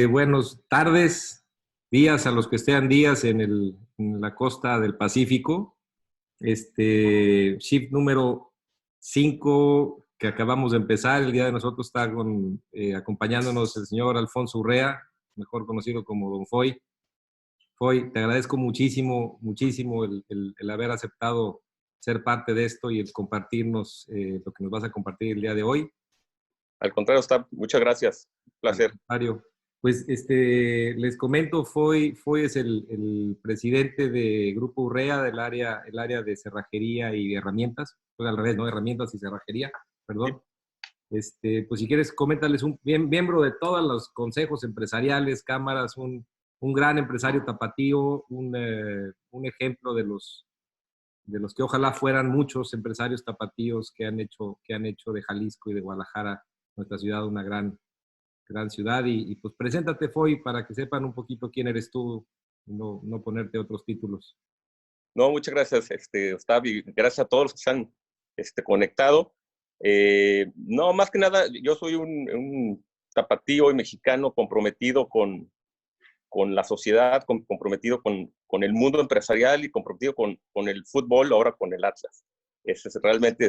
Buenos tardes, días a los que estén días en la costa del Pacífico. Shift número 5 que acabamos de empezar. El día de nosotros está acompañándonos el señor Alfonso Urrea, mejor conocido como Don Foy. Foy, te agradezco muchísimo, muchísimo el haber aceptado ser parte de esto y el compartirnos lo que nos vas a compartir el día de hoy. Al contrario, muchas gracias. Un placer. Mario. Pues les comento, Foy es el presidente de Grupo Urrea el área de cerrajería y herramientas. Pues al revés, ¿no? Herramientas y cerrajería, perdón. Pues si quieres, coméntales, miembro de todos los consejos empresariales, cámaras, un gran empresario tapatío, un ejemplo de los que ojalá fueran muchos empresarios tapatíos que han hecho de Jalisco y de Guadalajara, nuestra ciudad, una gran ciudad. Y pues preséntate, Foy, para que sepan un poquito quién eres tú, no ponerte otros títulos. No, muchas gracias, Gustav, y gracias a todos los que se han conectado. No, más que nada, yo soy un tapatío y mexicano comprometido con la sociedad, comprometido con el mundo empresarial y comprometido con el fútbol, ahora con el Atlas. Realmente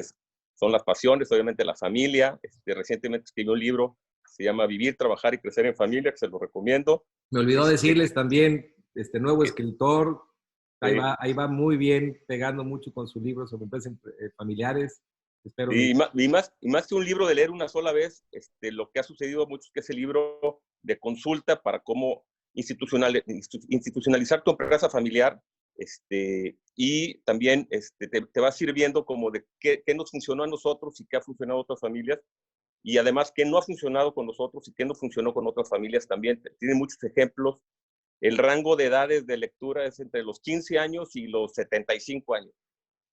son las pasiones, obviamente la familia. Recientemente escribí un libro, se llama Vivir, Trabajar y Crecer en Familia, que se lo recomiendo. Me olvidó decirles también, nuevo escritor, ahí va muy bien, pegando mucho con su libro sobre empresas familiares. Espero y más que un libro de leer una sola vez, lo que ha sucedido mucho es que ese libro de consulta para cómo institucionalizar tu empresa familiar, y también te va sirviendo como de qué nos funcionó a nosotros y qué ha funcionado a otras familias, y además qué no ha funcionado con nosotros y qué no funcionó con otras familias también. Tiene muchos ejemplos. El rango de edades de lectura es entre los 15 años y los 75 años.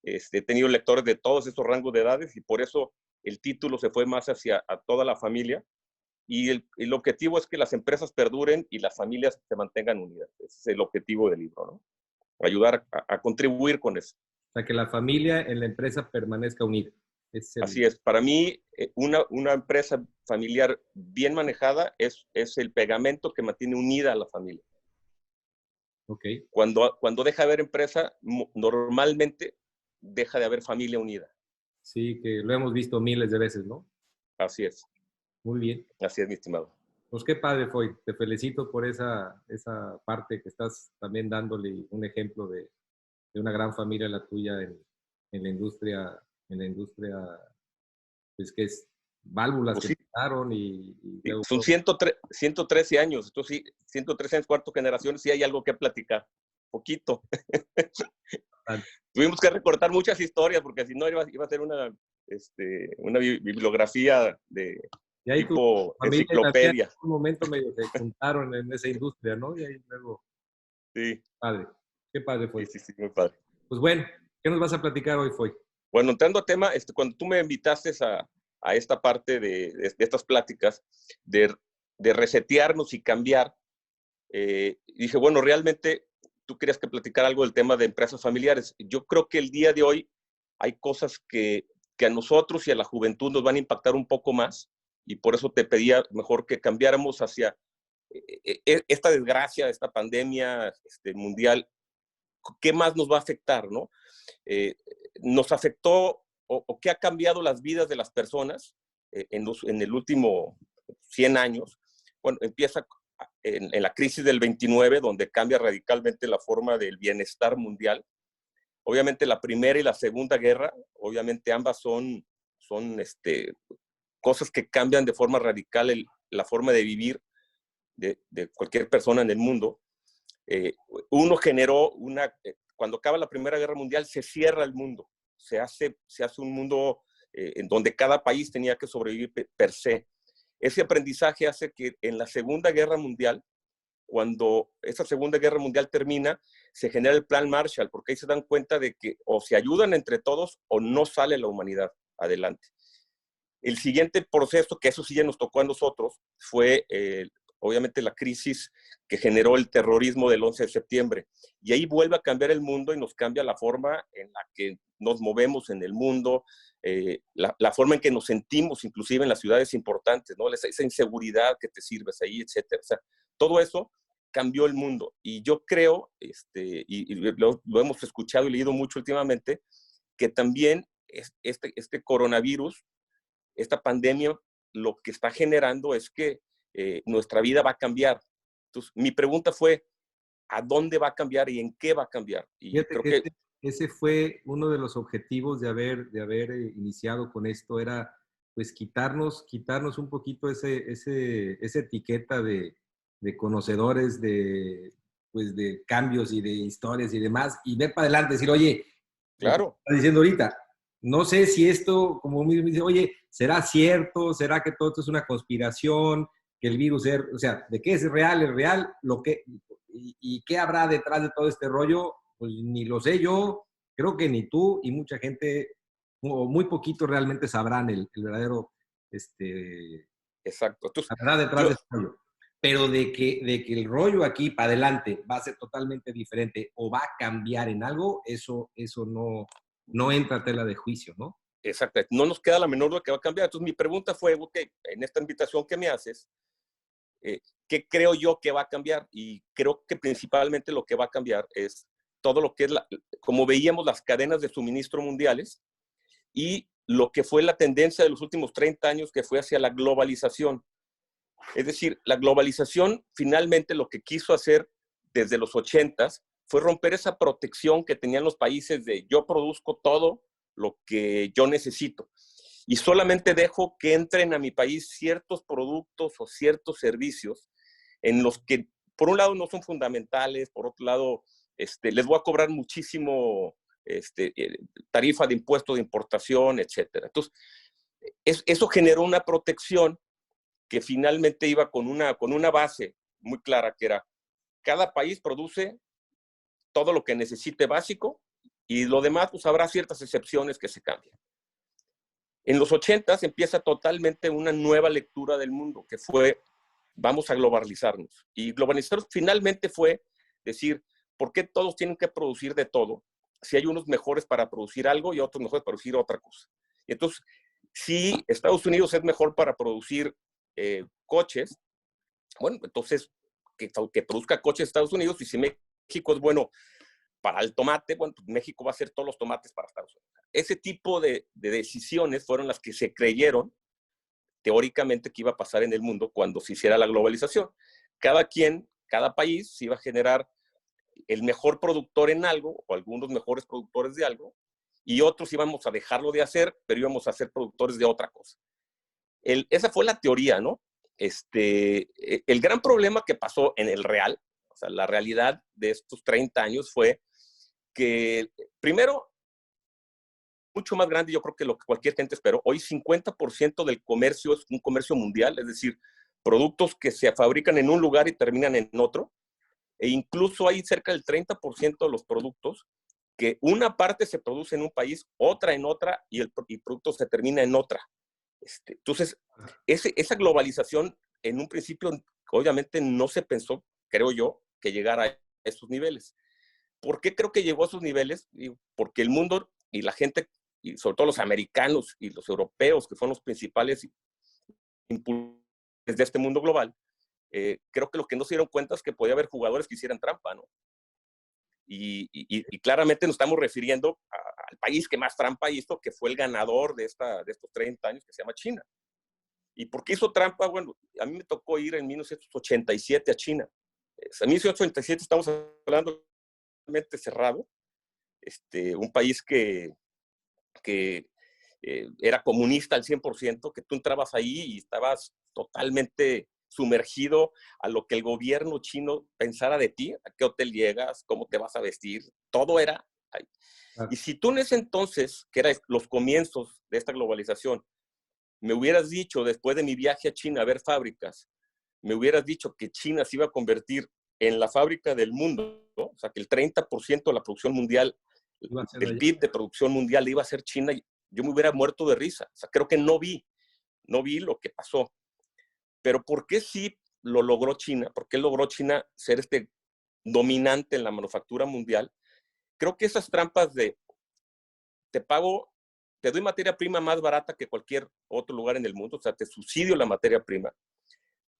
He tenido lectores de todos estos rangos de edades y por eso el título se fue más hacia a toda la familia. Y el objetivo es que las empresas perduren y las familias se mantengan unidas. Ese es el objetivo del libro, ¿no? Ayudar a contribuir con eso. O sea, que la familia en la empresa permanezca unida. Así es. Para mí, una empresa familiar bien manejada es el pegamento que mantiene unida a la familia. Okay. Cuando deja de haber empresa, normalmente deja de haber familia unida. Sí, que lo hemos visto miles de veces, ¿no? Así es. Muy bien. Así es, mi estimado. Pues qué padre, Foy. Te felicito por esa parte que estás también dándole un ejemplo de una gran familia, la tuya, en la industria, pues que es válvulas pues que sí. Empezaron y luego, son 113 años. Entonces sí, 113 años, cuarta generación, sí hay algo que platicar. Poquito. Tuvimos que recortar muchas historias porque si no iba a ser una bibliografía de tipo enciclopedia. En un momento medio se juntaron en esa industria, ¿no? Y ahí luego... Sí. Padre. Qué padre, Foy. Sí, muy padre. Pues bueno, ¿qué nos vas a platicar hoy, Foy? Bueno, entrando a tema, cuando tú me invitaste a esta parte de estas pláticas, de resetearnos y cambiar, dije, bueno, realmente tú querías que platicara algo del tema de empresas familiares. Yo creo que el día de hoy hay cosas que a nosotros y a la juventud nos van a impactar un poco más, y por eso te pedía mejor que cambiáramos hacia esta desgracia, esta pandemia mundial. ¿Qué más nos va a afectar, no? Nos afectó o qué ha cambiado las vidas de las personas en el último 100 años. Bueno, empieza en la crisis del 29, donde cambia radicalmente la forma del bienestar mundial. Obviamente la Primera y la Segunda Guerra, obviamente ambas son cosas que cambian de forma radical la forma de vivir de cualquier persona en el mundo. Uno generó cuando acaba la Primera Guerra Mundial, se cierra el mundo, se hace un mundo en donde cada país tenía que sobrevivir per se. Ese aprendizaje hace que en la Segunda Guerra Mundial, cuando esa Segunda Guerra Mundial termina, se genera el Plan Marshall, porque ahí se dan cuenta de que o se ayudan entre todos o no sale la humanidad adelante. El siguiente proceso, que eso sí ya nos tocó a nosotros, fue obviamente la crisis que generó el terrorismo del 11 de septiembre. Y ahí vuelve a cambiar el mundo y nos cambia la forma en la que nos movemos en el mundo, la forma en que nos sentimos, inclusive en las ciudades importantes, ¿no? Esa inseguridad que te sirves ahí, etcétera. O sea, todo eso cambió el mundo. Y yo creo, y lo hemos escuchado y leído mucho últimamente, que también este coronavirus, esta pandemia, lo que está generando es que nuestra vida va a cambiar. Entonces, mi pregunta fue, ¿a dónde va a cambiar y en qué va a cambiar? Y Fíjate creo que que... ese fue uno de los objetivos de haber iniciado con esto, era pues quitarnos un poquito esa etiqueta de conocedores pues, de cambios y de historias y demás, y ver para adelante, decir, oye, lo que Claro, está diciendo ahorita, no sé si esto, como mismo dice, oye, ¿será cierto? ¿Será que todo esto es una conspiración? Que el virus es, o sea, ¿de qué es real, lo que, y qué habrá detrás de todo este rollo? Pues ni lo sé yo, creo que ni tú y mucha gente, o muy poquitos realmente sabrán el verdadero, exacto. Entonces, la verdad detrás yo, de este rollo. Pero de que el rollo aquí para adelante va a ser totalmente diferente o va a cambiar en algo, eso no entra a tela de juicio, ¿no? exacto, no nos queda la menor duda que va a cambiar. Entonces, mi pregunta fue, ok, en esta invitación que me haces, ¿qué creo yo que va a cambiar? Y creo que principalmente lo que va a cambiar es todo lo que es, como veíamos, las cadenas de suministro mundiales y lo que fue la tendencia de los últimos 30 años, que fue hacia la globalización. Es decir, la globalización finalmente lo que quiso hacer desde los 80s fue romper esa protección que tenían los países de yo produzco todo lo que yo necesito y solamente dejo que entren a mi país ciertos productos o ciertos servicios en los que, por un lado, no son fundamentales, por otro lado, les voy a cobrar muchísimo tarifa de impuesto de importación, etcétera. Entonces, eso generó una protección que finalmente iba con una base muy clara, que era, cada país produce todo lo que necesite básico y lo demás, pues habrá ciertas excepciones que se cambian. En los 80s empieza totalmente una nueva lectura del mundo, que fue, vamos a globalizarnos. Y globalizarnos finalmente fue decir, ¿por qué todos tienen que producir de todo? Si hay unos mejores para producir algo y otros mejores para producir otra cosa. Y entonces, si Estados Unidos es mejor para producir coches, bueno, entonces que produzca coches en Estados Unidos, y si México es bueno para el tomate, bueno, pues México va a hacer todos los tomates para Estados Unidos. Ese tipo de decisiones fueron las que se creyeron teóricamente que iba a pasar en el mundo cuando se hiciera la globalización. Cada país iba a generar el mejor productor en algo, o algunos mejores productores de algo, y otros íbamos a dejarlo de hacer, pero íbamos a ser productores de otra cosa. Esa fue la teoría, ¿no? El gran problema que pasó en el real, o sea, la realidad de estos 30 años fue que, primero, mucho más grande, yo creo que lo que cualquier gente esperó. Hoy 50% del comercio es un comercio mundial, es decir, productos que se fabrican en un lugar y terminan en otro, e incluso hay cerca del 30% de los productos que una parte se produce en un país, otra en otra, y el producto se termina en otra. Entonces, esa globalización en un principio obviamente no se pensó, creo yo, que llegara a esos niveles. ¿Por qué creo que llegó a esos niveles? Porque el mundo y la gente, y sobre todo los americanos y los europeos, que son los principales impulsores de este mundo global, creo que lo que no se dieron cuenta es que podía haber jugadores que hicieran trampa, ¿no? Y claramente nos estamos refiriendo al país que más trampa hizo, que fue el ganador de estos 30 años, que se llama China. ¿Y por qué hizo trampa? Bueno, a mí me tocó ir en 1987 a China. En 1987 estamos hablando realmente cerrado, un país que era comunista al 100%, que tú entrabas ahí y estabas totalmente sumergido a lo que el gobierno chino pensara de ti, a qué hotel llegas, cómo te vas a vestir, todo era ahí. Y si tú en ese entonces, que eran los comienzos de esta globalización, me hubieras dicho después de mi viaje a China a ver fábricas, me hubieras dicho que China se iba a convertir en la fábrica del mundo, ¿no? O sea, que el 30% de la producción mundial, del PIB de producción mundial iba a ser China, yo me hubiera muerto de risa. O sea, creo que no vi lo que pasó. Pero ¿por qué sí lo logró China? ¿Por qué logró China ser dominante en la manufactura mundial? Creo que esas trampas de te doy materia prima más barata que cualquier otro lugar en el mundo, o sea, te subsidio la materia prima,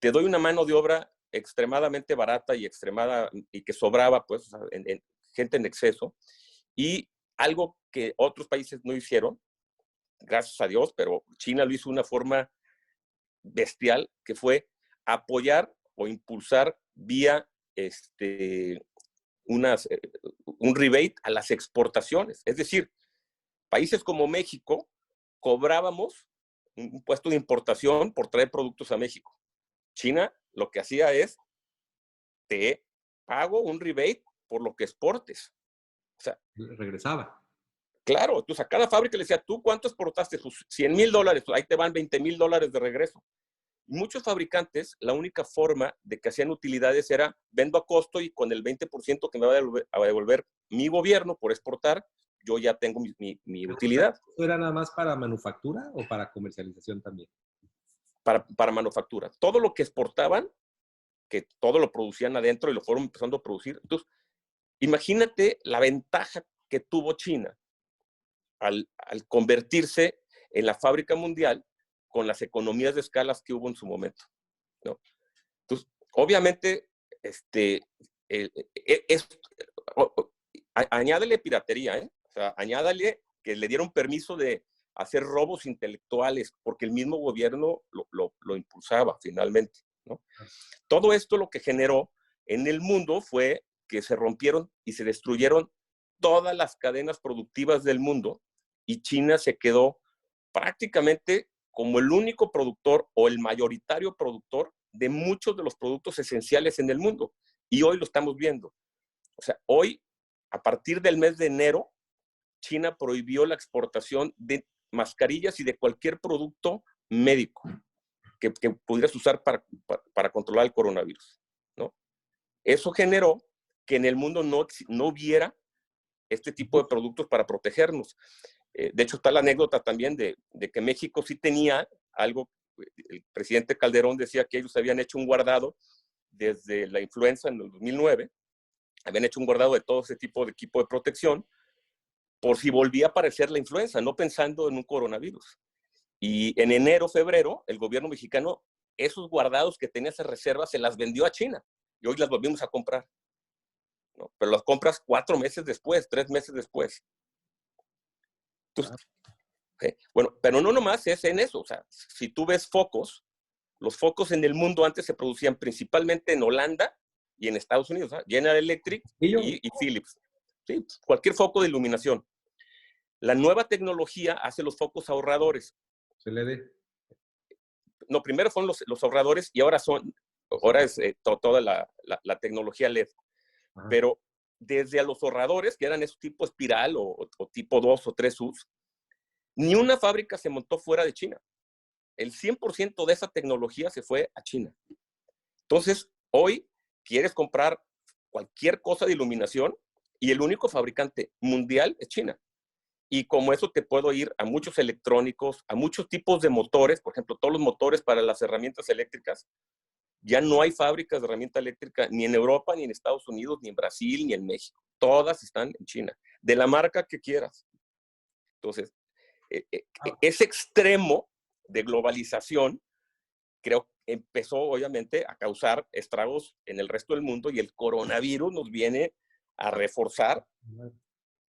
te doy una mano de obra extremadamente barata y que sobraba, pues, gente en exceso, y algo que otros países no hicieron, gracias a Dios, pero China lo hizo de una forma bestial, que fue apoyar o impulsar vía un rebate a las exportaciones. Es decir, países como México cobrábamos un impuesto de importación por traer productos a México. China lo que hacía es, te pago un rebate por lo que exportes. O sea, regresaba. Claro, entonces a cada fábrica le decía, ¿tú cuánto exportaste? Sus $100,000, ahí te van $20,000 de regreso. Muchos fabricantes, la única forma de que hacían utilidades era, vendo a costo y con el 20% que me va a devolver mi gobierno por exportar, yo ya tengo mi utilidad. ¿Eso era nada más para manufactura o para comercialización también? Para manufactura. Todo lo que exportaban, que todo lo producían adentro y lo fueron empezando a producir. Entonces, imagínate la ventaja que tuvo China al convertirse en la fábrica mundial con las economías de escalas que hubo en su momento, ¿no? Entonces, obviamente, añádale piratería, ¿eh? O sea, añádale que le dieron permiso de hacer robos intelectuales, porque el mismo gobierno lo impulsaba finalmente, ¿no? Todo esto lo que generó en el mundo fue que se rompieron y se destruyeron todas las cadenas productivas del mundo y China se quedó prácticamente como el único productor o el mayoritario productor de muchos de los productos esenciales en el mundo. Y hoy lo estamos viendo. O sea, hoy, a partir del mes de enero, China prohibió la exportación de mascarillas y de cualquier producto médico que pudieras usar para controlar el coronavirus, ¿no? Eso generó que en el mundo no hubiera este tipo de productos para protegernos. De hecho, está la anécdota también de que México sí tenía algo. El presidente Calderón decía que ellos habían hecho un guardado desde la influenza en el 2009, habían hecho un guardado de todo ese tipo de equipo de protección por si volvía a aparecer la influenza, no pensando en un coronavirus. Y en enero, febrero, el gobierno mexicano, esos guardados que tenía, esas reservas, se las vendió a China. Y hoy las volvimos a comprar, ¿no? Pero las compras 4 meses después, 3 meses después. Entonces, bueno, pero no nomás es en eso. O sea, si tú ves focos, los focos en el mundo antes se producían principalmente en Holanda y en Estados Unidos, ¿eh? General Electric y Philips. Sí, cualquier foco de iluminación. La nueva tecnología hace los focos ahorradores. LED. No, primero fueron los ahorradores y ahora es toda la tecnología LED. Ajá. Pero desde a los ahorradores, que eran esos tipo espiral o tipo 2 o 3 U's, ni una fábrica se montó fuera de China. El 100% de esa tecnología se fue a China. Entonces, hoy quieres comprar cualquier cosa de iluminación y el único fabricante mundial es China. Y como eso te puedo ir a muchos electrónicos, a muchos tipos de motores, por ejemplo, todos los motores para las herramientas eléctricas. Ya no hay fábricas de herramienta eléctrica ni en Europa, ni en Estados Unidos, ni en Brasil, ni en México. Todas están en China, de la marca que quieras. Entonces, ese extremo de globalización, creo que empezó obviamente a causar estragos en el resto del mundo y el coronavirus nos viene a reforzar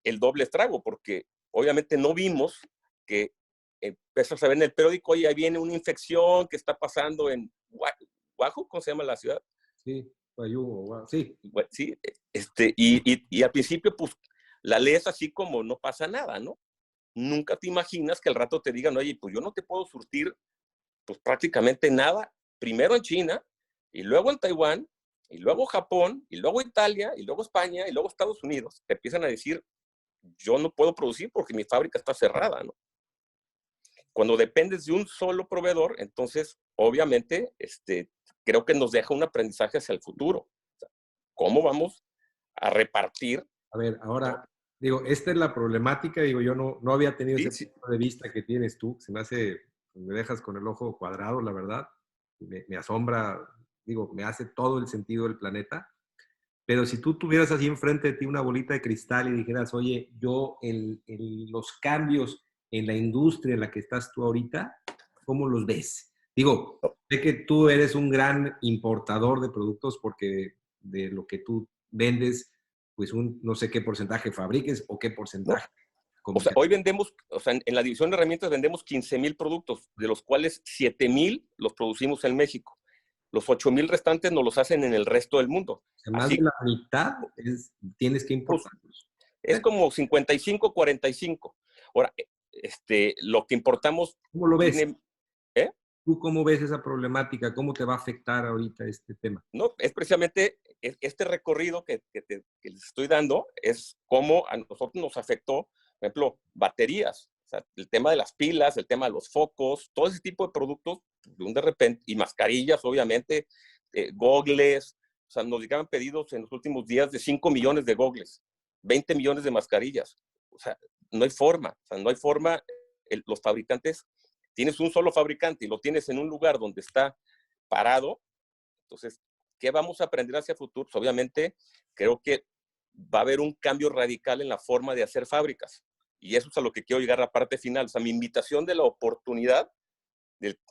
el doble estrago, porque obviamente no vimos que empezó a ver en el periódico, oye, ahí viene una infección que está pasando en Oahu, ¿cómo se llama la ciudad? Sí, Oahu, sí. Sí, y al principio, pues, la lees así como no pasa nada, ¿no? Nunca te imaginas que al rato te digan, oye, pues yo no te puedo surtir, pues prácticamente nada, primero en China, y luego en Taiwán, y luego Japón, y luego Italia, y luego España, y luego Estados Unidos. Te empiezan a decir, yo no puedo producir porque mi fábrica está cerrada, ¿no? Cuando dependes de un solo proveedor, entonces, obviamente, creo que nos deja un aprendizaje hacia el futuro. O sea, ¿cómo vamos a repartir? A ver, ahora, digo, esta es la problemática, digo, yo no había tenido ese punto de vista que tienes tú, se me dejas con el ojo cuadrado, la verdad, me asombra digo, me hace todo el sentido del planeta. Pero si tú tuvieras así enfrente de ti una bolita de cristal y dijeras, oye, yo los cambios en la industria en la que estás tú ahorita, ¿cómo los ves? Digo, sé que tú eres un gran importador de productos porque de lo que tú vendes, pues no sé qué porcentaje fabriques o qué ¿no? porcentaje O sea, comercial. hoy vendemos, o sea, en la división de herramientas vendemos 15,000 productos, de los cuales 7,000 los producimos en México. Los 8,000 restantes nos los hacen en el resto del mundo. O sea, más de Así, la mitad tienes que pues, importarlos. es como 55-45. Ahora, lo que importamos ¿Cómo lo ves? tiene, ¿eh? ¿Tú cómo ves esa problemática? ¿Cómo te va a afectar ahorita este tema? No, es precisamente este recorrido que les estoy dando, es cómo a nosotros nos afectó, por ejemplo, baterías, o sea, el tema de las pilas, el tema de los focos, todo ese tipo de productos, de repente, y mascarillas, obviamente, gogles, o sea, nos llegaban pedidos en los últimos días de 5 millones de gogles, 20 millones de mascarillas, o sea, no hay forma, o sea, no hay forma, los fabricantes, tienes un solo fabricante y lo tienes en un lugar donde está parado. Entonces, ¿qué vamos a aprender hacia el futuro? Pues obviamente, creo que va a haber un cambio radical en la forma de hacer fábricas. Y eso es a lo que quiero llegar a la parte final. O sea, mi invitación de la oportunidad,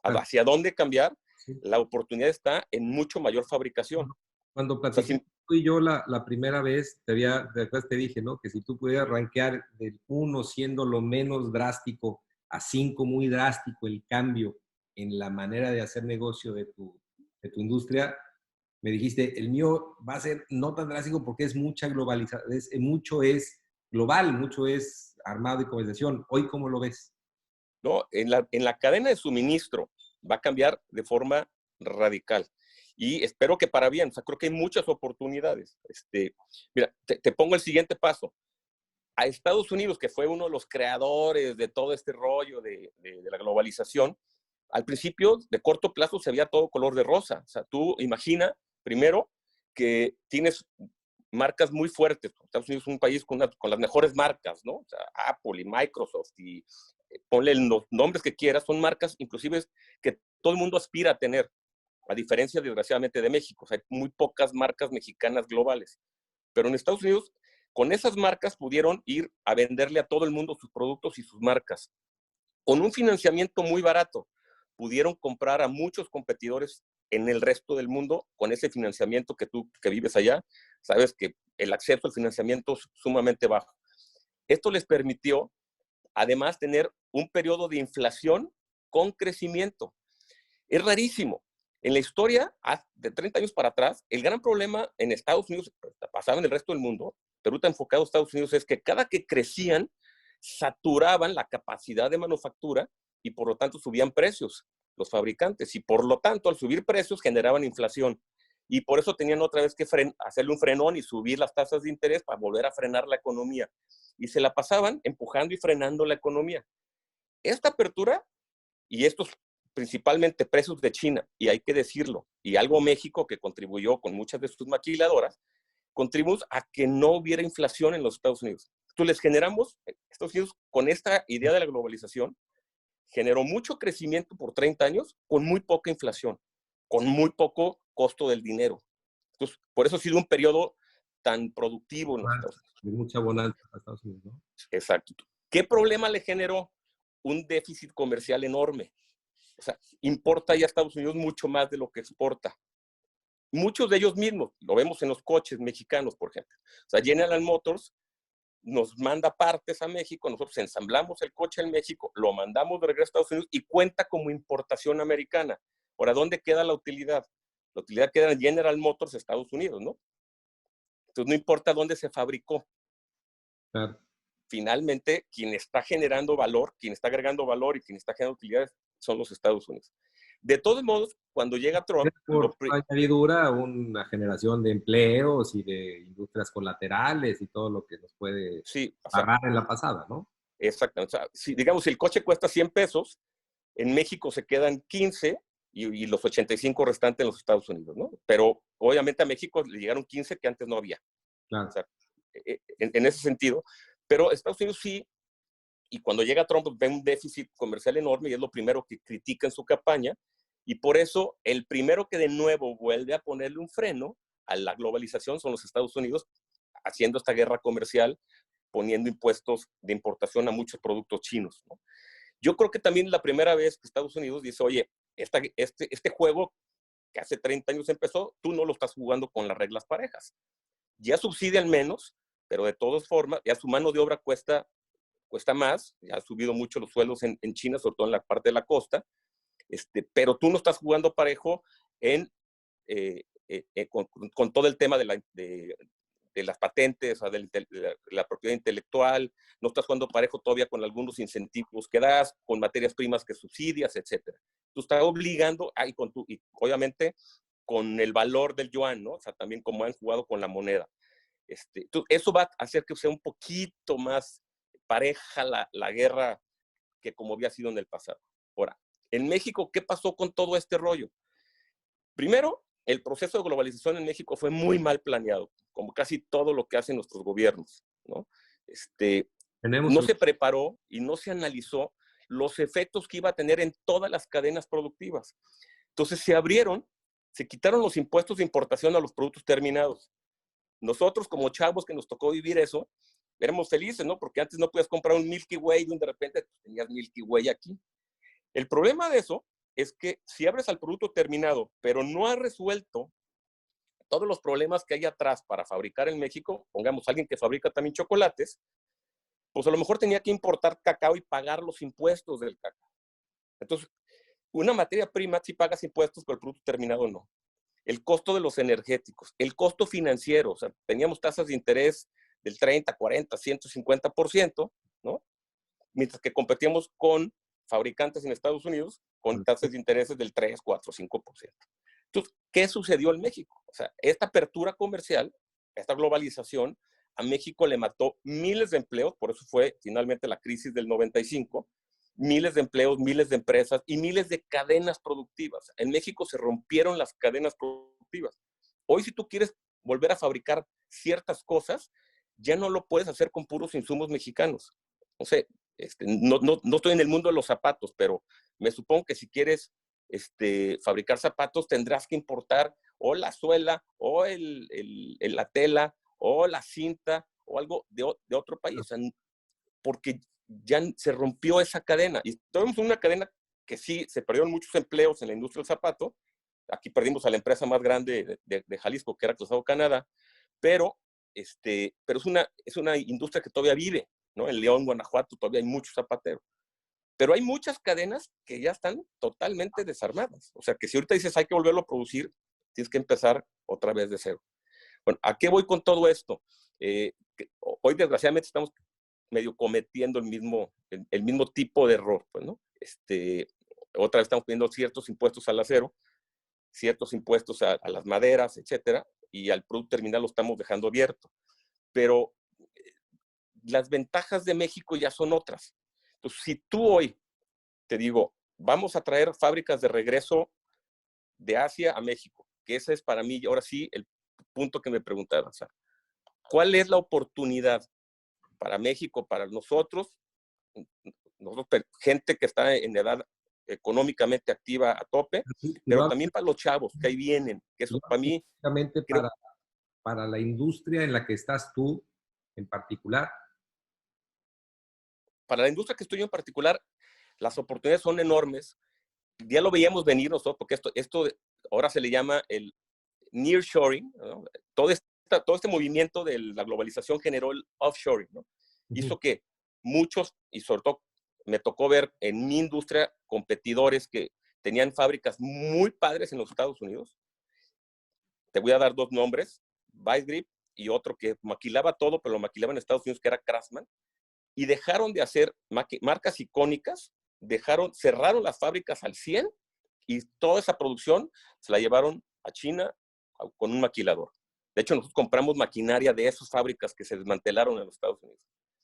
hacia dónde cambiar, Sí. la oportunidad está en mucho mayor fabricación. Cuando O sea, platicamos tú y yo la primera vez, después te dije, ¿no? Que si tú pudieras rankear del 1 siendo lo menos drástico a 5 muy drástico el cambio en la manera de hacer negocio de tu industria, me dijiste, el mío va a ser no tan drástico porque es mucha globalización, mucho es global, mucho es armado y conversación. ¿Hoy cómo lo ves? ¿no? En la cadena de suministro va a cambiar de forma radical. Y espero que para bien. O sea, creo que hay muchas oportunidades. Mira, te pongo el siguiente paso. A Estados Unidos, que fue uno de los creadores de todo este rollo de la globalización, al principio, de corto plazo, se veía todo color de rosa. O sea, tú imagina, primero, que tienes marcas muy fuertes. Estados Unidos es un país con las mejores marcas, ¿no? O sea, Apple y Microsoft y ponle los nombres que quieras, son marcas inclusive que todo el mundo aspira a tener, a diferencia, desgraciadamente, de México. O sea, hay muy pocas marcas mexicanas globales. Pero en Estados Unidos, con esas marcas pudieron ir a venderle a todo el mundo sus productos y sus marcas. Con un financiamiento muy barato, pudieron comprar a muchos competidores en el resto del mundo con ese financiamiento que tú que vives allá, sabes que el acceso al financiamiento es sumamente bajo. Esto les permitió, además, tener un periodo de inflación con crecimiento. Es rarísimo. En la historia, de 30 años para atrás, el gran problema en Estados Unidos, pasaba en el resto del mundo, pero está enfocado en Estados Unidos, es que cada que crecían, saturaban la capacidad de manufactura y por lo tanto subían precios los fabricantes. Y por lo tanto, al subir precios, generaban inflación. Y por eso tenían otra vez que hacerle un frenón y subir las tasas de interés para volver a frenar la economía. Y se la pasaban empujando y frenando la economía. Esta apertura y estos principalmente precios de China, y hay que decirlo, y algo México que contribuyó con muchas de sus maquiladoras, contribuimos a que no hubiera inflación en los Estados Unidos. Entonces les generamos, Estados Unidos con esta idea de la globalización, generó mucho crecimiento por 30 años con muy poca inflación, con muy poco costo del dinero. Entonces, por eso ha sido un periodo tan productivo en los Estados Unidos. De mucha bonanza a Estados Unidos, ¿no? Exacto. ¿Qué problema le generó? Un déficit comercial enorme. O sea, importa ya a Estados Unidos mucho más de lo que exporta. Muchos de ellos mismos, lo vemos en los coches mexicanos, por ejemplo. O sea, General Motors nos manda partes a México, nosotros ensamblamos el coche en México, lo mandamos de regreso a Estados Unidos y cuenta como importación americana. Ahora, ¿dónde queda la utilidad? La utilidad queda en General Motors, Estados Unidos, ¿no? Entonces, no importa dónde se fabricó. Claro. Finalmente, quien está generando valor, quien está agregando valor y quien está generando utilidades son los Estados Unidos. De todos modos, cuando llega Trump, Por añadidura, una generación de empleos y de industrias colaterales y todo lo que nos puede sí, o sea, pagar en la pasada, ¿no? exactamente. O sea, si, digamos, si el coche cuesta 100 pesos, en México se quedan 15 y los 85 restantes en los Estados Unidos, ¿no? Pero obviamente a México le llegaron 15 que antes no había. O Claro. sea, en ese sentido. Pero Estados Unidos sí, y cuando llega Trump ve un déficit comercial enorme y es lo primero que critica en su campaña, Y por eso el primero que de nuevo vuelve a ponerle un freno a la globalización son los Estados Unidos, haciendo esta guerra comercial, poniendo impuestos de importación a muchos productos chinos, ¿no? Yo creo que también es la primera vez que Estados Unidos dice, oye, este juego que hace 30 años empezó, tú no lo estás jugando con las reglas parejas. Ya subsidian menos, pero de todas formas, ya su mano de obra cuesta más, ya ha subido mucho los sueldos en China, sobre todo en la parte de la costa, pero tú no estás jugando parejo en, con todo el tema de las patentes, o de la propiedad intelectual, no estás jugando parejo todavía con algunos incentivos que das, con materias primas que subsidias, etcétera. Tú estás obligando, y obviamente con el valor del yuan, ¿no? O sea, también como han jugado con la moneda. Eso va a hacer que sea un poquito más pareja la guerra que como había sido en el pasado. Ahora, en México, ¿qué pasó con todo este rollo? Primero, el proceso de globalización en México fue muy mal planeado, como casi todo lo que hacen nuestros gobiernos, ¿no? No se preparó y no se analizó los efectos que iba a tener en todas las cadenas productivas. Entonces se quitaron los impuestos de importación a los productos terminados. Nosotros como chavos que nos tocó vivir eso, éramos felices, ¿no? Porque antes no podías comprar un Milky Way y de repente tenías Milky Way aquí. El problema de eso es que si abres al producto terminado, pero no has resuelto todos los problemas que hay atrás para fabricar en México, pongamos alguien que fabrica también chocolates, pues a lo mejor tenía que importar cacao y pagar los impuestos del cacao. Entonces, una materia prima sí pagas impuestos, pero el producto terminado no. El costo de los energéticos, el costo financiero, o sea, teníamos tasas de interés del 30, 40, 150%, ¿no? Mientras que competíamos con fabricantes en Estados Unidos con tasas de intereses del 3, 4, 5%. Entonces, ¿qué sucedió en México? O sea, esta apertura comercial, esta globalización, a México le mató miles de empleos, por eso fue finalmente la crisis del 95, miles de empleos, miles de empresas y miles de cadenas productivas. En México se rompieron las cadenas productivas. Hoy, si tú quieres volver a fabricar ciertas cosas, ya no lo puedes hacer con puros insumos mexicanos. No sé, no estoy en el mundo de los zapatos, pero me supongo que si quieres fabricar zapatos tendrás que importar o la suela o la tela o la cinta o algo de otro país, o sea, porque ya se rompió esa cadena. Y tenemos una cadena que sí, se perdieron muchos empleos en la industria del zapato. Aquí perdimos a la empresa más grande de Jalisco, que era Calzado Canadá, pero es una industria que todavía vive, ¿no? En León, Guanajuato, todavía hay muchos zapateros. Pero hay muchas cadenas que ya están totalmente desarmadas. O sea, que si ahorita dices hay que volverlo a producir, tienes que empezar otra vez de cero. Bueno, ¿a qué voy con todo esto? Hoy, desgraciadamente, estamos medio cometiendo el mismo tipo de error, pues, ¿no? Otra vez estamos poniendo ciertos impuestos al acero, ciertos impuestos a las maderas, etcétera, y al producto terminal lo estamos dejando abierto. Pero las ventajas de México ya son otras. Entonces, si tú hoy te digo, vamos a traer fábricas de regreso de Asia a México, que ese es para mí, ahora sí, el punto que me preguntaron, o sea, ¿cuál es la oportunidad para México, para nosotros, gente que está en edad económicamente activa a tope, pero también para los chavos que ahí vienen, que eso para mí... Para la industria en la que estás tú en particular. Para la industria que estoy yo en particular, las oportunidades son enormes. Ya lo veíamos venir nosotros, porque esto ahora se le llama el nearshoring, ¿no? Todo este movimiento de la globalización generó el offshoring, ¿no? Hizo que muchos, y sobre todo me tocó ver en mi industria competidores que tenían fábricas muy padres en los Estados Unidos. Te voy a dar dos nombres, Vicegrip y otro que maquilaba todo, pero lo maquilaba en Estados Unidos, que era Craftsman, y dejaron de hacer marcas icónicas, cerraron las fábricas al 100 y toda esa producción se la llevaron a China con un maquilador. De hecho, nosotros compramos maquinaria de esas fábricas que se desmantelaron en los Estados Unidos.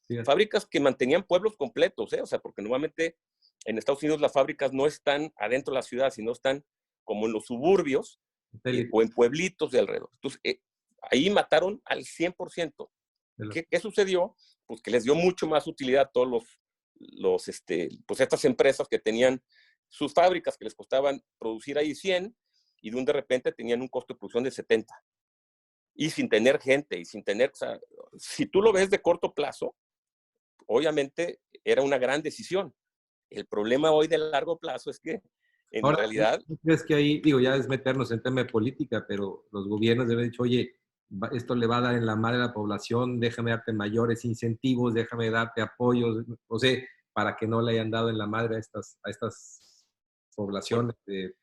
Sí. Fábricas que mantenían pueblos completos, o sea, porque normalmente en Estados Unidos las fábricas no están adentro de la ciudad, sino están como en los suburbios o en pueblitos de alrededor. Entonces, ahí mataron al 100%. ¿Qué sucedió? Pues que les dio mucho más utilidad a todos pues estas empresas que tenían sus fábricas que les costaban producir ahí 100 y de repente tenían un costo de producción de 70. Y sin tener gente, y sin tener, o sea, si tú lo ves de corto plazo, obviamente era una gran decisión. El problema hoy de largo plazo es que en Ahora, realidad... ¿tú crees que ahí, digo, ya es meternos en tema de política, pero los gobiernos deben haber dicho, oye, esto le va a dar en la madre a la población, déjame darte mayores incentivos, déjame darte apoyos, no sé, para que no le hayan dado en la madre a estas Bueno, poblaciones de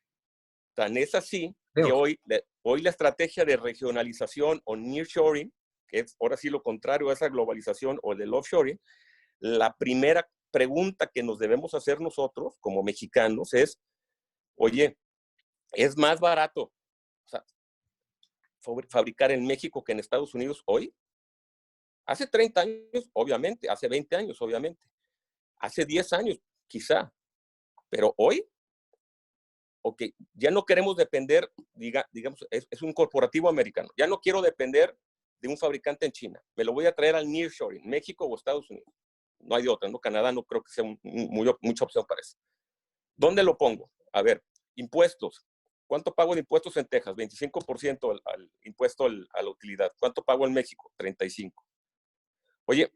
tan es así que feos. hoy la estrategia de regionalización o nearshoring, que es ahora sí lo contrario a esa globalización o del offshoring, la primera pregunta que nos debemos hacer nosotros como mexicanos es, oye, ¿es más barato, o sea, fabricar en México que en Estados Unidos hoy? Hace 30 años, obviamente, hace 20 años, obviamente, hace 10 años, quizá, pero hoy, ok, ya no queremos depender, digamos, es un corporativo americano, ya no quiero depender de un fabricante en China, me lo voy a traer al nearshoring, México o Estados Unidos. No hay de otra, ¿no? Canadá no creo que sea mucha opción para eso. ¿Dónde lo pongo? A ver, impuestos. ¿Cuánto pago de impuestos en Texas? 25% al impuesto a la utilidad. ¿Cuánto pago en México? 35%. Oye,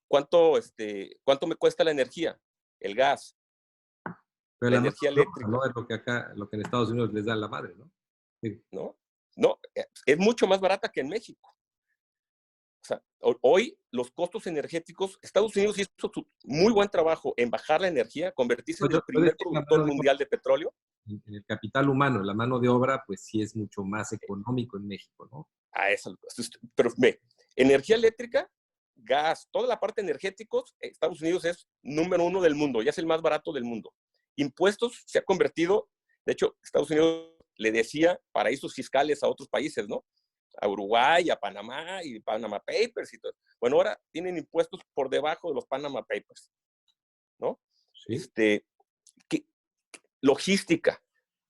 ¿cuánto me cuesta la energía? El gas, Pero la la mano energía de obra, eléctrica, ¿no? Es lo que acá, lo que en Estados Unidos les da la madre, ¿no? Sí. ¿no? No, es mucho más barata que en México. O sea, hoy los costos energéticos, Estados Unidos hizo muy buen trabajo en bajar la energía, convertirse en el Puede primer ser la productor mano de obra mundial de petróleo. en el capital humano, la mano de obra, pues sí es mucho más económico en México, ¿no? A eso, pero ve, energía eléctrica, gas, toda la parte energéticos, Estados Unidos es número 1 del mundo, ya es el más barato del mundo. Impuestos se ha convertido, de hecho, Estados Unidos le decía paraísos fiscales a otros países, ¿no? A Uruguay, a Panamá y Panama Papers y todo. Bueno, ahora tienen impuestos por debajo de los Panama Papers, ¿no? Sí. ¿Qué, logística,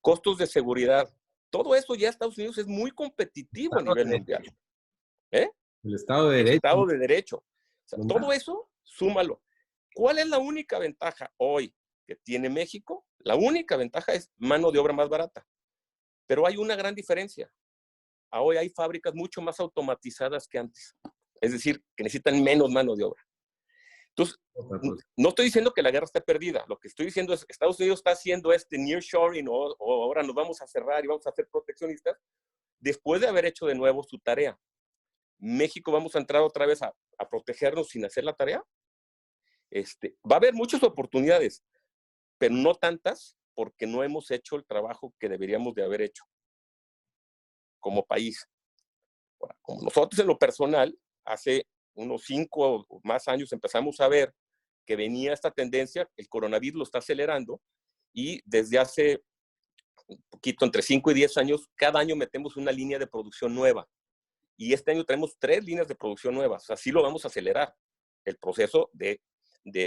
costos de seguridad, todo eso ya Estados Unidos es muy competitivo a Estado nivel de mundial. Derecho. ¿Eh? El Estado de Derecho, Estado de Derecho. O sea, lo todo más. eso, súmalo. ¿Cuál es la única ventaja hoy que tiene México? La única ventaja es mano de obra más barata. Pero hay una gran diferencia. Hoy hay fábricas mucho más automatizadas que antes. Es decir, que necesitan menos mano de obra. Entonces, Otra cosa. no estoy diciendo que la guerra esté perdida. Lo que estoy diciendo es que Estados Unidos está haciendo nearshoring o ahora nos vamos a cerrar y vamos a ser proteccionistas después de haber hecho de nuevo su tarea. México vamos a entrar otra vez a protegernos sin hacer la tarea. Va a haber muchas oportunidades, pero no tantas porque no hemos hecho el trabajo que deberíamos de haber hecho como país. Ahora, como nosotros en lo personal, hace unos 5 o más años empezamos a ver que venía esta tendencia, el coronavirus lo está acelerando y desde hace un poquito, entre 5 y 10 años, cada año metemos una línea de producción nueva. Y este año tenemos 3 líneas de producción nuevas. Así lo vamos a acelerar, el proceso de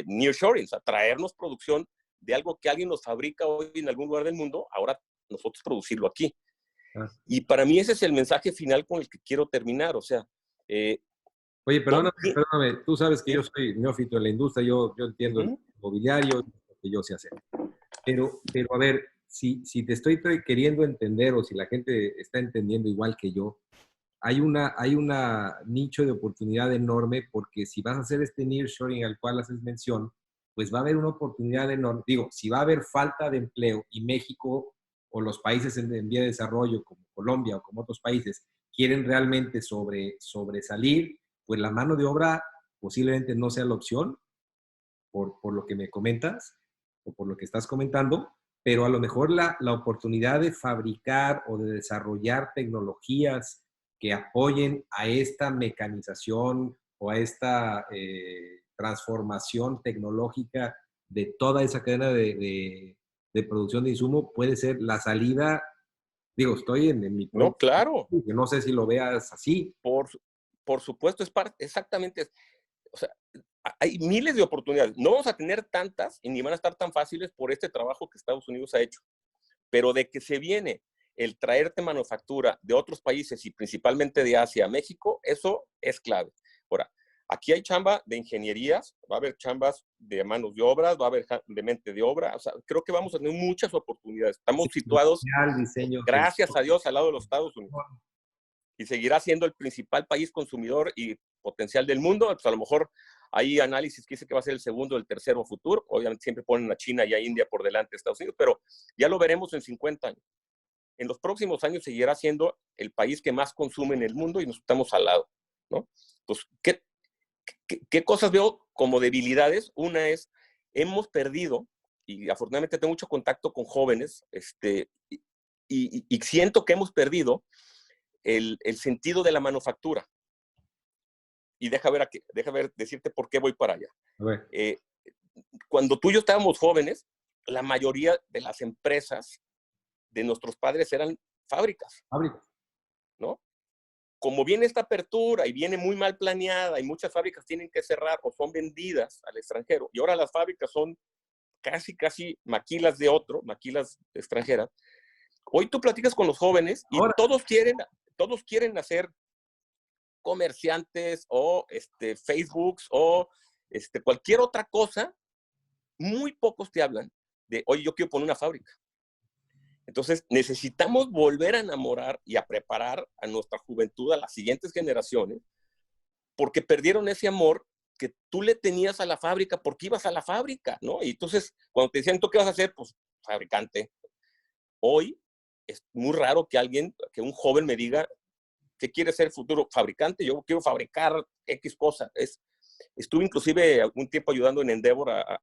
nearshoring, o sea, traernos producción de algo que alguien nos fabrica hoy en algún lugar del mundo, ahora nosotros producirlo aquí. Ah. Y para mí ese es el mensaje final con el que quiero terminar. O sea, Oye, perdóname, tú sabes que yo ¿sí? soy neófito en la industria, yo entiendo el mobiliario, lo que yo sé hacer. Pero a ver, si te estoy queriendo entender o si la gente está entendiendo igual que yo, hay una nicho de oportunidad enorme porque si vas a hacer este nearshoring al cual haces mención, pues va a haber una oportunidad enorme. Digo, si va a haber falta de empleo y México o los países en vía de desarrollo como Colombia o como otros países quieren realmente sobresalir, pues la mano de obra posiblemente no sea la opción por lo que me comentas o por lo que estás comentando, pero a lo mejor la oportunidad de fabricar o de desarrollar tecnologías que apoyen a esta mecanización o a esta transformación tecnológica de toda esa cadena de producción de insumo puede ser la salida. Digo, estoy en mi No, propio, claro, que no sé si lo veas así. por, por supuesto, es parte, exactamente. O sea, hay miles de oportunidades. No vamos a tener tantas y ni van a estar tan fáciles por este trabajo que Estados Unidos ha hecho. Pero de que se viene el traerte manufactura de otros países y principalmente de Asia a México, eso es clave. Ahora, Aquí hay chamba de ingenierías, va a haber chambas de manos de obras, va a haber de mente de obra. O sea, creo que vamos a tener muchas oportunidades. Estamos situados, Diseño, gracias a Dios, al lado de los Estados Unidos. Y seguirá siendo el principal país consumidor y potencial del mundo. Pues a lo mejor hay análisis que dice que va a ser el segundo o el tercero futuro. Obviamente siempre ponen a China y a India por delante de Estados Unidos, pero ya lo veremos en 50 años. En los próximos años seguirá siendo el país que más consume en el mundo y nos estamos al lado, ¿no? Pues, ¿qué cosas veo como debilidades? Una es, hemos perdido, y afortunadamente tengo mucho contacto con jóvenes, y siento que hemos perdido el sentido de la manufactura. Y deja ver, decirte por qué voy para allá. Cuando tú y yo estábamos jóvenes, la mayoría de las empresas de nuestros padres eran fábricas, ¿no? Como viene esta apertura y viene muy mal planeada y muchas fábricas tienen que cerrar o son vendidas al extranjero, y ahora las fábricas son casi maquilas extranjeras. Hoy tú platicas con los jóvenes y todos quieren hacer comerciantes o Facebooks o cualquier otra cosa. Muy pocos te hablan de, oye, yo quiero poner una fábrica. Entonces, necesitamos volver a enamorar y a preparar a nuestra juventud, a las siguientes generaciones, porque perdieron ese amor que tú le tenías a la fábrica porque ibas a la fábrica, ¿no? Y entonces, cuando te decían, ¿tú qué vas a hacer? Pues, fabricante. Hoy es muy raro que un joven me diga, ¿qué quiere ser el futuro? Fabricante, yo quiero fabricar X cosa. Estuve inclusive algún tiempo ayudando en Endeavor a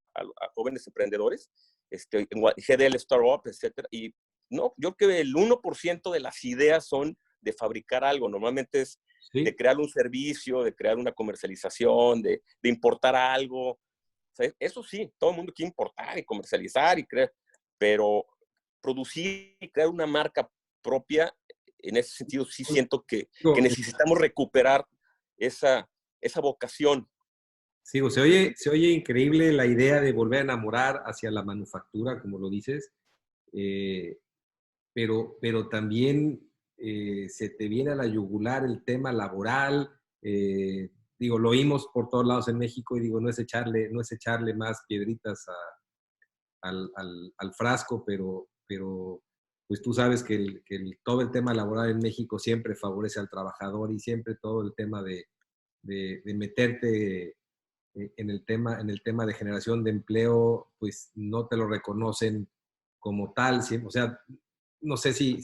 jóvenes emprendedores, en GDL Startup, etcétera. Y no, yo creo que el 1% de las ideas son de fabricar algo. Normalmente es de crear un servicio, de crear una comercialización, de importar algo. O sea, eso sí, todo el mundo quiere importar y comercializar y crear, pero producir y crear una marca propia, en ese sentido sí siento que necesitamos recuperar esa vocación. Sí, se oye increíble la idea de volver a enamorar hacia la manufactura, como lo dices, pero también se te viene a la yugular el tema laboral. Digo, lo oímos por todos lados en México y digo, no es echarle más piedritas al frasco, pero pues tú sabes que todo el tema laboral en México siempre favorece al trabajador y siempre todo el tema de meterte en el tema de generación de empleo, pues no te lo reconocen como tal. O sea, no sé si...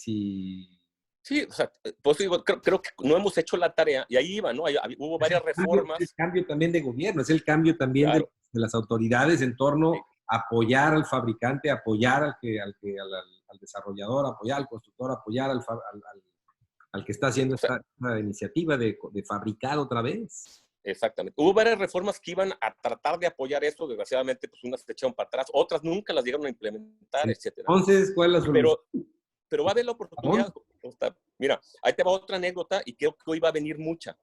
Sí, o sea, pues digo, creo que no hemos hecho la tarea, y ahí iba, ¿no? Hubo varias reformas. Es el cambio también de gobierno, es el cambio también de las autoridades en torno a apoyar al fabricante, apoyar al desarrollador, apoyar al constructor, apoyar al que está haciendo esta iniciativa de fabricar otra vez. Exactamente. Hubo varias reformas que iban a tratar de apoyar esto. Desgraciadamente, pues unas se echaron para atrás, otras nunca las llegaron a implementar, etcétera. Entonces, ¿cuál es la solución? Pero va a haber la oportunidad. Mira, ahí te va otra anécdota y creo que hoy va a venir mucha.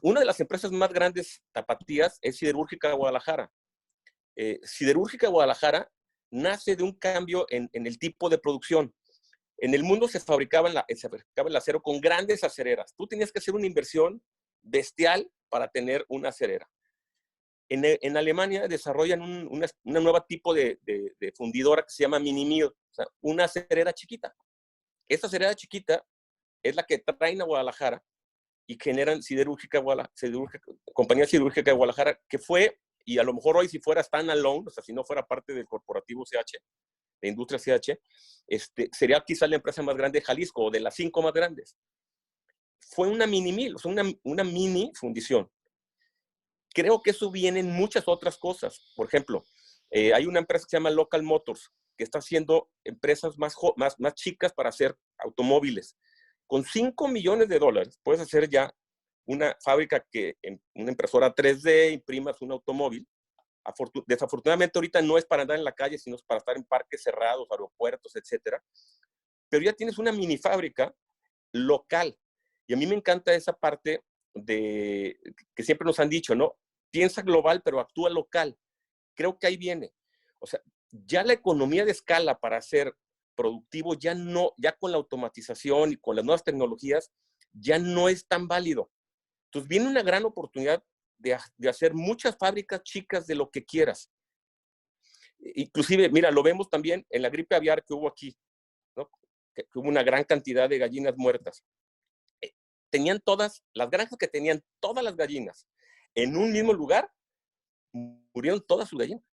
Una de las empresas más grandes tapatías es Siderúrgica Guadalajara. Siderúrgica Guadalajara nace de un cambio en el tipo de producción. En el mundo se fabricaba el acero con grandes acereras. Tú tenías que hacer una inversión bestial para tener una acerera. En Alemania desarrollan una nueva tipo de fundidora que se llama Mini-Mill, o sea, una acerera chiquita. Esta acerera chiquita es la que traen a Guadalajara y generan Compañía Siderúrgica de Guadalajara, que fue, y a lo mejor hoy si fuera standalone, o sea, si no fuera parte del corporativo CH, de Industria CH, sería quizá la empresa más grande de Jalisco, o de las 5 más grandes. Fue una mini-mill, o sea, una mini fundición. Creo que eso viene en muchas otras cosas. Por ejemplo, hay una empresa que se llama Local Motors, que está haciendo empresas más chicas para hacer automóviles. Con $5 millones puedes hacer ya una fábrica una impresora 3D, imprimas un automóvil. Desafortunadamente ahorita no es para andar en la calle, sino es para estar en parques cerrados, aeropuertos, etcétera. Pero ya tienes una mini fábrica local. Y a mí me encanta esa parte que siempre nos han dicho, ¿no? Piensa global, pero actúa local. Creo que ahí viene. O sea, ya la economía de escala para ser productivo ya con la automatización y con las nuevas tecnologías, ya no es tan válido. Entonces viene una gran oportunidad de hacer muchas fábricas chicas de lo que quieras. Inclusive, mira, lo vemos también en la gripe aviar que hubo aquí, ¿no? Que hubo una gran cantidad de gallinas muertas. Tenían todas, las granjas que tenían todas las gallinas en un mismo lugar, murieron todas sus gallinas.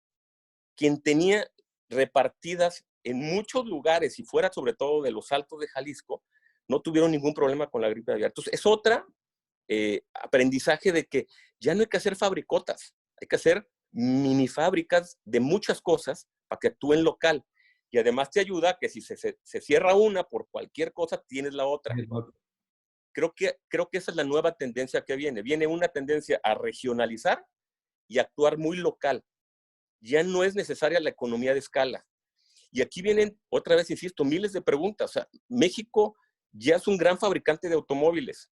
Quien tenía repartidas en muchos lugares, y fuera sobre todo de los altos de Jalisco, no tuvieron ningún problema con la gripe aviar. Entonces, es otra aprendizaje de que ya no hay que hacer fabricotas, hay que hacer mini fábricas de muchas cosas para que actúen local. Y además te ayuda que si se cierra una por cualquier cosa, tienes la otra. Creo que esa es la nueva tendencia que viene. Viene una tendencia a regionalizar y actuar muy local. Ya no es necesaria la economía de escala. Y aquí vienen, otra vez, insisto, miles de preguntas. O sea, México ya es un gran fabricante de automóviles.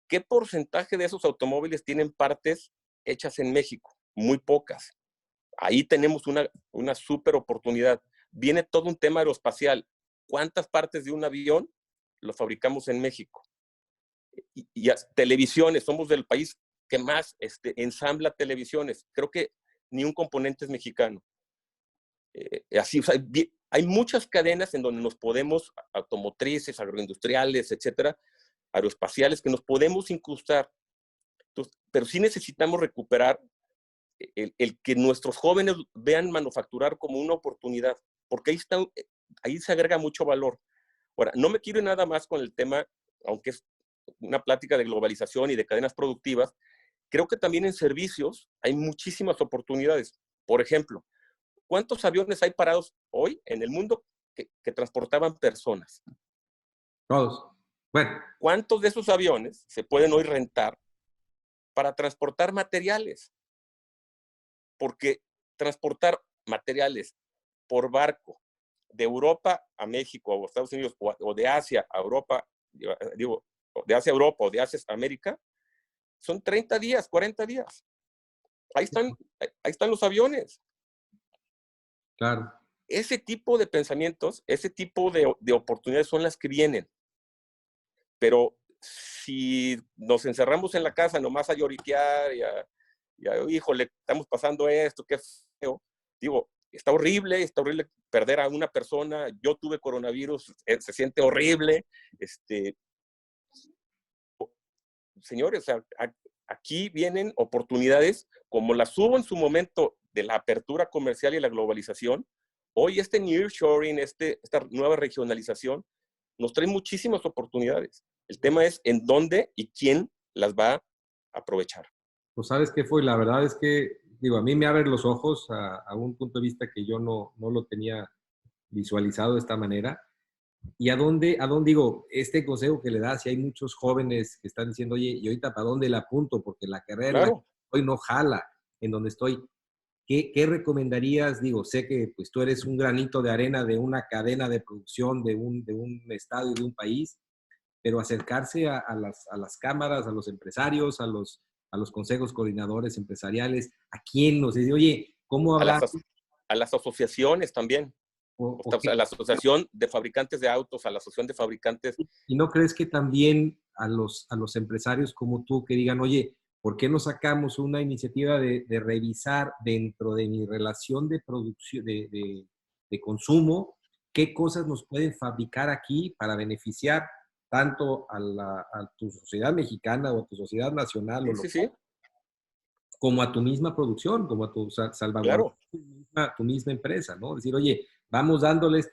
¿Qué porcentaje de esos automóviles tienen partes hechas en México? Muy pocas. Ahí tenemos una súper oportunidad. Viene todo un tema aeroespacial. ¿Cuántas partes de un avión lo fabricamos en México? Y televisiones, somos del país que más ensambla televisiones. Creo que ni un componente es mexicano. Así, o sea, hay muchas cadenas en donde nos podemos, automotrices, agroindustriales, etcétera, aeroespaciales, que nos podemos incrustar. Entonces, pero sí necesitamos recuperar el que nuestros jóvenes vean manufacturar como una oportunidad, porque ahí se agrega mucho valor. Ahora, no me quiero ir nada más con el tema, aunque es una plática de globalización y de cadenas productivas, creo que también en servicios hay muchísimas oportunidades. Por ejemplo, ¿cuántos aviones hay parados hoy en el mundo que transportaban personas? Todos. Bueno. ¿Cuántos de esos aviones se pueden hoy rentar para transportar materiales? Porque transportar materiales por barco de Europa a México o a Estados Unidos o de Asia a Europa, digo, de Asia a Europa o de Asia a América, son 30 días, 40 días. Ahí están los aviones. Claro. Ese tipo de pensamientos, ese tipo de oportunidades son las que vienen. Pero si nos encerramos en la casa nomás a lloriquear y híjole, estamos pasando esto, qué feo. Digo, está horrible perder a una persona. Yo tuve coronavirus, se siente horrible. Señores, o sea, aquí vienen oportunidades como las hubo en su momento de la apertura comercial y la globalización. Hoy nearshoring, esta nueva regionalización, nos trae muchísimas oportunidades. El tema es en dónde y quién las va a aprovechar. Pues sabes qué fue, la verdad es que, digo, a mí me abren los ojos a un punto de vista que yo no lo tenía visualizado de esta manera. ¿Y a dónde digo, este consejo que le das, si hay muchos jóvenes que están diciendo, oye, ¿y ahorita para dónde la apunto? Porque la carrera Claro. hoy no jala en donde estoy. ¿Qué recomendarías? Digo, sé que pues tú eres un granito de arena de una cadena de producción de un estado y de un país, pero acercarse a las cámaras, a los empresarios, a los consejos coordinadores empresariales, ¿a quién nos dice, oye, cómo hablar? A las asociaciones también. A la Asociación de Fabricantes de Autos, a la Asociación de Fabricantes. ¿Y no crees que también a los empresarios como tú que digan, oye, ¿por qué no sacamos una iniciativa de revisar dentro de mi relación de producción, de consumo, qué cosas nos pueden fabricar aquí para beneficiar tanto a tu sociedad mexicana o a tu sociedad nacional o local, Sí. como a tu misma producción, como a tu salvaguardar tu misma empresa, ¿no? Decir, oye, vamos dándole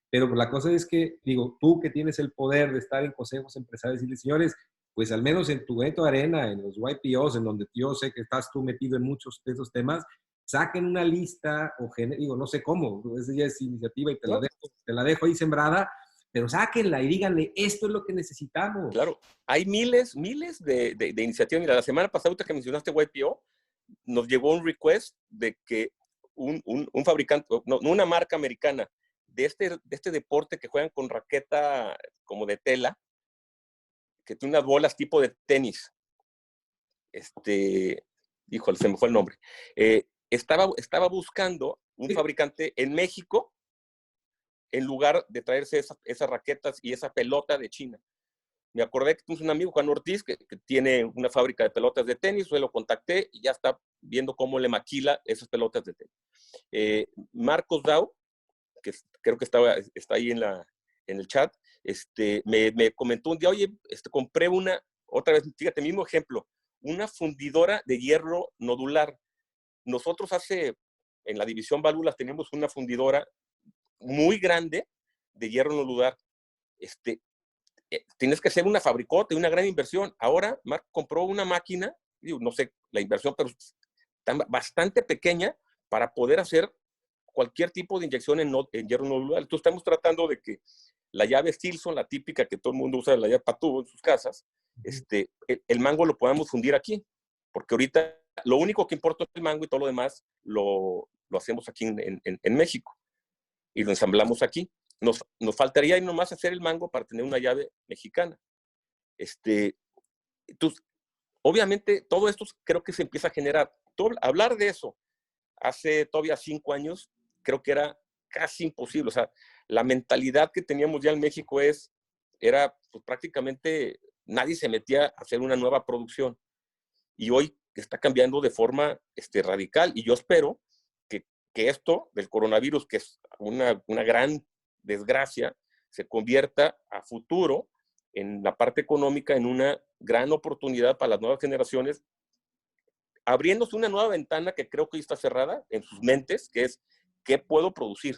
pero la cosa es que, digo, tú que tienes el poder de estar en consejos empresariales y decirle, señores, pues al menos en tu granito de arena, en los YPOs, en donde yo sé que estás tú metido en muchos de esos temas, saquen una lista, digo, no sé cómo, esa ya es iniciativa y te la dejo ahí sembrada, pero sáquenla y díganle, esto es lo que necesitamos. Claro, hay miles de iniciativas. Mira, la semana pasada que mencionaste YPO, nos llegó un request de que un fabricante, no, una marca americana de este deporte que juegan con raqueta como de tela, que tiene unas bolas tipo de tenis. Híjole, se me fue el nombre. Estaba buscando un fabricante en México en lugar de traerse esas raquetas y esa pelota de China. me acordé que tienes un amigo, Juan Ortiz, que tiene una fábrica de pelotas de tenis, yo lo contacté y ya está viendo cómo le maquila esas pelotas de tenis. Marcos Dau, que creo que está ahí en el chat, me comentó un día, oye, compré otra vez, fíjate, mismo ejemplo, una fundidora de hierro nodular. Nosotros en la división válvulas teníamos una fundidora muy grande de hierro nodular. Tienes que hacer una fabricota, una gran inversión. Ahora, Marco compró una máquina, no sé la inversión, pero bastante pequeña para poder hacer cualquier tipo de inyección en hierro nodular. Entonces, estamos tratando de que la llave Stilson, la típica que todo el mundo usa, la llave Patú en sus casas, el mango lo podamos fundir aquí. Porque ahorita lo único que importa es el mango y todo lo demás lo hacemos aquí en México y lo ensamblamos aquí. Nos faltaría ahí nomás hacer el mango para tener una llave mexicana. Entonces, obviamente, todo esto creo que se empieza a generar. Hablar de eso hace todavía 5 años, creo que era casi imposible. O sea, la mentalidad que teníamos ya en México era pues, prácticamente nadie se metía a hacer una nueva producción. Y hoy está cambiando de forma radical. Y yo espero que esto del coronavirus, que es una gran desgracia, se convierta a futuro en la parte económica en una gran oportunidad para las nuevas generaciones, abriéndose una nueva ventana que creo que hoy está cerrada en sus mentes, que es ¿qué puedo producir?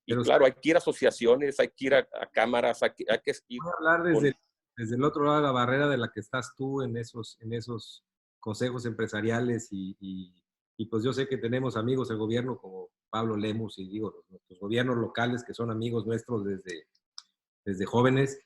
Y Pero claro, hay que ir a asociaciones, hay que ir a cámaras, hay que ir voy a hablar desde el otro lado de la barrera de la que estás tú en esos consejos empresariales y pues yo sé que tenemos amigos en gobierno como Pablo Lemus y digo, nuestros gobiernos locales que son amigos nuestros desde jóvenes.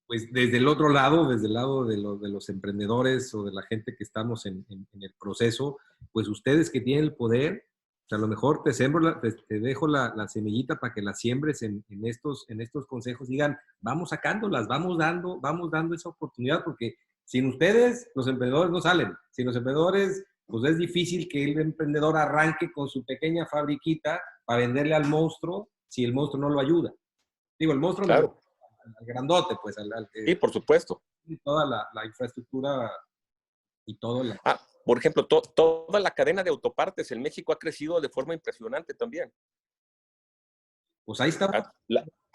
Pues desde el otro lado, desde el lado de los emprendedores o de la gente que estamos en el proceso, pues ustedes que tienen el poder, o sea, a lo mejor te dejo la semillita para que la siembres en estos consejos, digan, vamos sacándolas, vamos dando esa oportunidad, porque sin ustedes los emprendedores no salen, sin los emprendedores, pues es difícil que el emprendedor arranque con su pequeña fabriquita para venderle al monstruo si el monstruo no lo ayuda. Digo, el monstruo claro. al grandote, pues al que Sí, por supuesto. toda la infraestructura y todo. Por ejemplo, toda la cadena de autopartes en México ha crecido de forma impresionante también. Pues ahí está.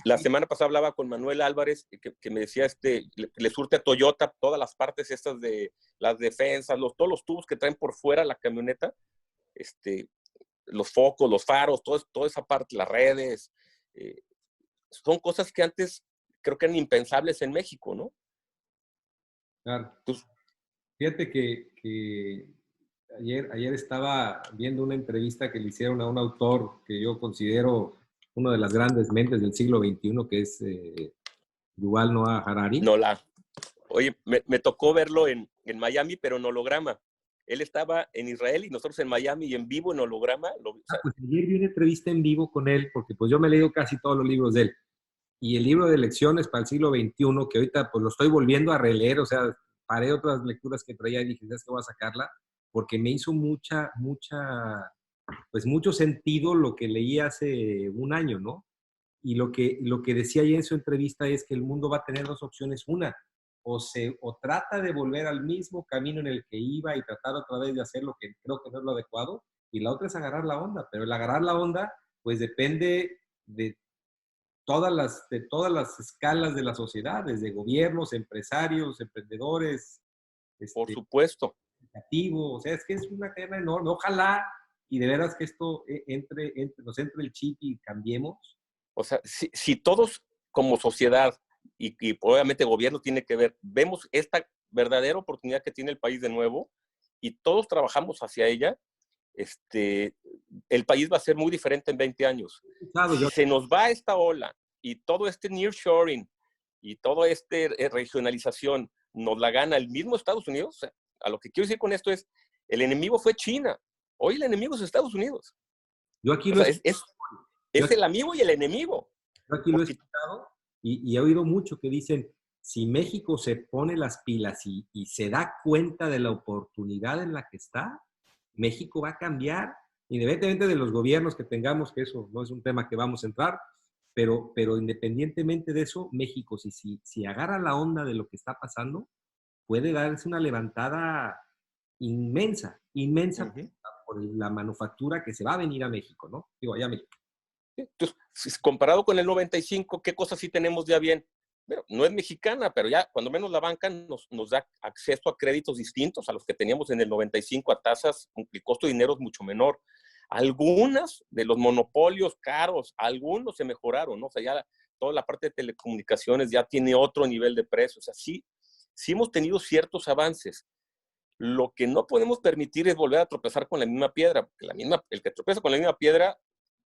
La semana pasada hablaba con Manuel Álvarez, que me decía, le surte a Toyota todas las partes estas de las defensas, todos los tubos que traen por fuera la camioneta, los focos, los faros, toda esa parte, las redes, son cosas que antes creo que eran impensables en México, ¿no? Claro. Entonces, fíjate que ayer estaba viendo una entrevista que le hicieron a un autor que yo considero una de las grandes mentes del siglo XXI, que es Yuval Noah Harari. Oye, me tocó verlo en Miami, pero en holograma. Él estaba en Israel y nosotros en Miami y en vivo en holograma. Pues ayer vi una entrevista en vivo con él, porque pues yo me he leído casi todos los libros de él. Y el libro de lecciones para el siglo XXI, que ahorita pues lo estoy volviendo a releer, o sea, paré otras lecturas que traía y dije, ¿sabes qué? Voy a sacarla, porque me hizo pues mucho sentido lo que leí hace un año, ¿no? Y lo que decía ahí en su entrevista es que el mundo va a tener dos opciones. Una, o trata de volver al mismo camino en el que iba y tratar otra vez de hacer lo que creo que no es lo adecuado, y la otra es agarrar la onda, pero el agarrar la onda, pues depende de todas las escalas de la sociedad, desde gobiernos, empresarios, emprendedores. Por supuesto. O sea, es que es una cadena enorme. Ojalá y de veras que esto nos entre el chip y cambiemos. O sea, si todos como sociedad y obviamente el gobierno tiene que ver, vemos esta verdadera oportunidad que tiene el país de nuevo y todos trabajamos hacia ella, el país va a ser muy diferente en 20 años. Si se nos va esta ola y todo nearshoring y toda regionalización nos la gana el mismo Estados Unidos, o sea, a lo que quiero decir con esto es, el enemigo fue China, hoy el enemigo es Estados Unidos. Yo aquí es el amigo y el enemigo. Yo aquí lo he escuchado y he oído mucho que dicen, si México se pone las pilas y se da cuenta de la oportunidad en la que está, México va a cambiar, independientemente de los gobiernos que tengamos, que eso no es un tema que vamos a entrar, pero independientemente de eso, México, si agarra la onda de lo que está pasando, puede darse una levantada inmensa, inmensa Ujú. por la manufactura que se va a venir a México, ¿no? Digo, allá a México. Entonces, comparado con el 95, ¿qué cosas sí tenemos ya bien? Bueno, no es mexicana, pero ya cuando menos la banca nos da acceso a créditos distintos a los que teníamos en el 95 a tasas, el costo de dinero es mucho menor. Algunas de los monopolios caros, algunos se mejoraron, ¿no? O sea, ya toda la parte de telecomunicaciones ya tiene otro nivel de precios. O sea, sí hemos tenido ciertos avances. Lo que no podemos permitir es volver a tropezar con la misma piedra, porque el que tropieza con la misma piedra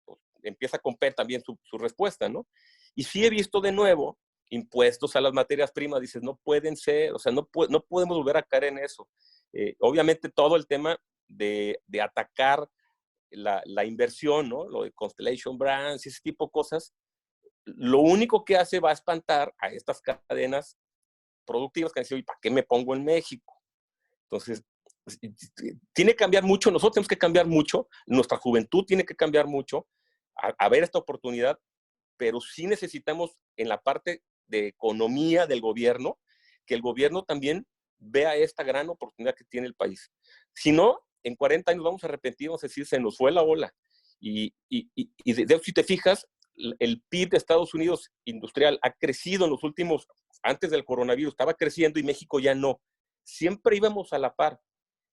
pues, empieza a romper también su respuesta, ¿no? Y sí he visto de nuevo impuestos a las materias primas, dices, no pueden ser, o sea, no podemos volver a caer en eso. Obviamente todo el tema de atacar la inversión, ¿no? Lo de Constellation Brands, ese tipo de cosas, lo único que hace va a espantar a estas cadenas productivas que han dicho, ¿y para qué me pongo en México? Entonces, tiene que cambiar mucho, nosotros tenemos que cambiar mucho, nuestra juventud tiene que cambiar mucho, a ver esta oportunidad, pero sí necesitamos en la parte de economía del gobierno, que el gobierno también vea esta gran oportunidad que tiene el país. Si no, en 40 años vamos a arrepentir, vamos a decir, se nos fue la ola. Si te fijas, el PIB de Estados Unidos industrial ha crecido en los últimos, antes del coronavirus, estaba creciendo y México ya no. Siempre íbamos a la par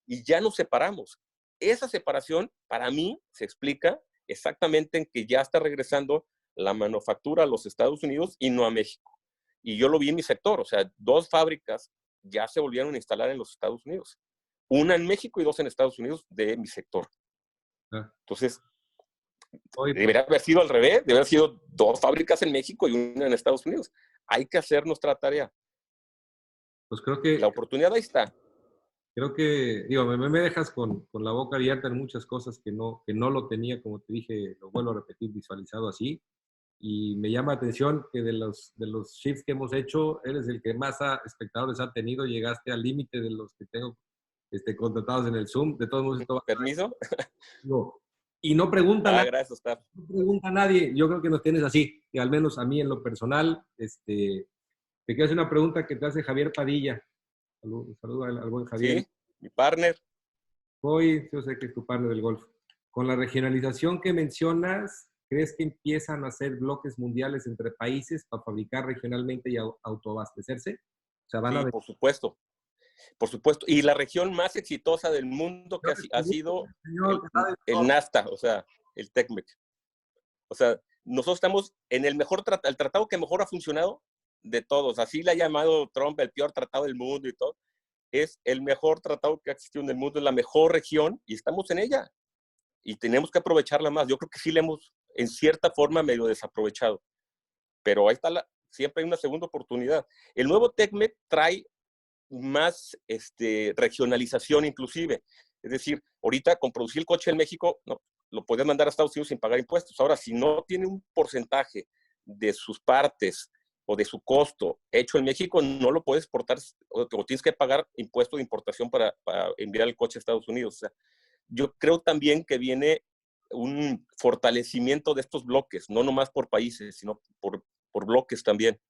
y ya nos separamos. Esa separación, para mí, se explica exactamente en que ya está regresando la manufactura a los Estados Unidos y no a México. Y yo lo vi en mi sector, o sea, 2 fábricas ya se volvieron a instalar en los Estados Unidos. Una en México y 2 en Estados Unidos de mi sector. Ah, Entonces, hoy, pues, debería haber sido al revés, debería haber sido 2 fábricas en México y una en Estados Unidos. Hay que hacer nuestra tarea. pues La oportunidad ahí está. digo, me dejas con la boca abierta en muchas cosas que no lo tenía, como te dije, lo vuelvo a repetir, visualizado así. Y me llama la atención que de los shifts que hemos hecho, eres el que más espectadores ha tenido. Llegaste al límite de los que tengo contratados en el Zoom. De todos modos, esto va ¿Permiso? a... Y no pregunta Ah, nadie, gracias, Oscar. no pregunta a nadie. Yo creo que nos tienes así, que al menos a mí en lo personal, te quiero hacer una pregunta que te hace Javier Padilla. Saludo al buen Javier. Sí, mi partner. Hoy, yo sé que es tu partner del golf. Con la regionalización que mencionas, ¿crees que empiezan a hacer bloques mundiales entre países para fabricar regionalmente y autoabastecerse? O sea, van a Sí, ver. por supuesto. Por supuesto. Y la región más exitosa del mundo que ha sido Señor, que sabe el todo. NAFTA, o sea, el TECMEC. O sea, nosotros estamos en el mejor tratado, el tratado que mejor ha funcionado de todos. Así le ha llamado Trump el peor tratado del mundo y todo. Es el mejor tratado que ha existido en el mundo, es la mejor región y estamos en ella. Y tenemos que aprovecharla más. Yo creo que sí la hemos, en cierta forma, medio desaprovechado. Pero ahí está, siempre hay una segunda oportunidad. El nuevo TECMEC trae más regionalización inclusive. Es decir, ahorita con producir el coche en México, no, lo puedes mandar a Estados Unidos sin pagar impuestos. Ahora, si no tiene un porcentaje de sus partes o de su costo hecho en México, no lo puedes exportar o tienes que pagar impuestos de importación para enviar el coche a Estados Unidos. O sea, yo creo también que viene un fortalecimiento de estos bloques, no nomás por países, sino por bloques también.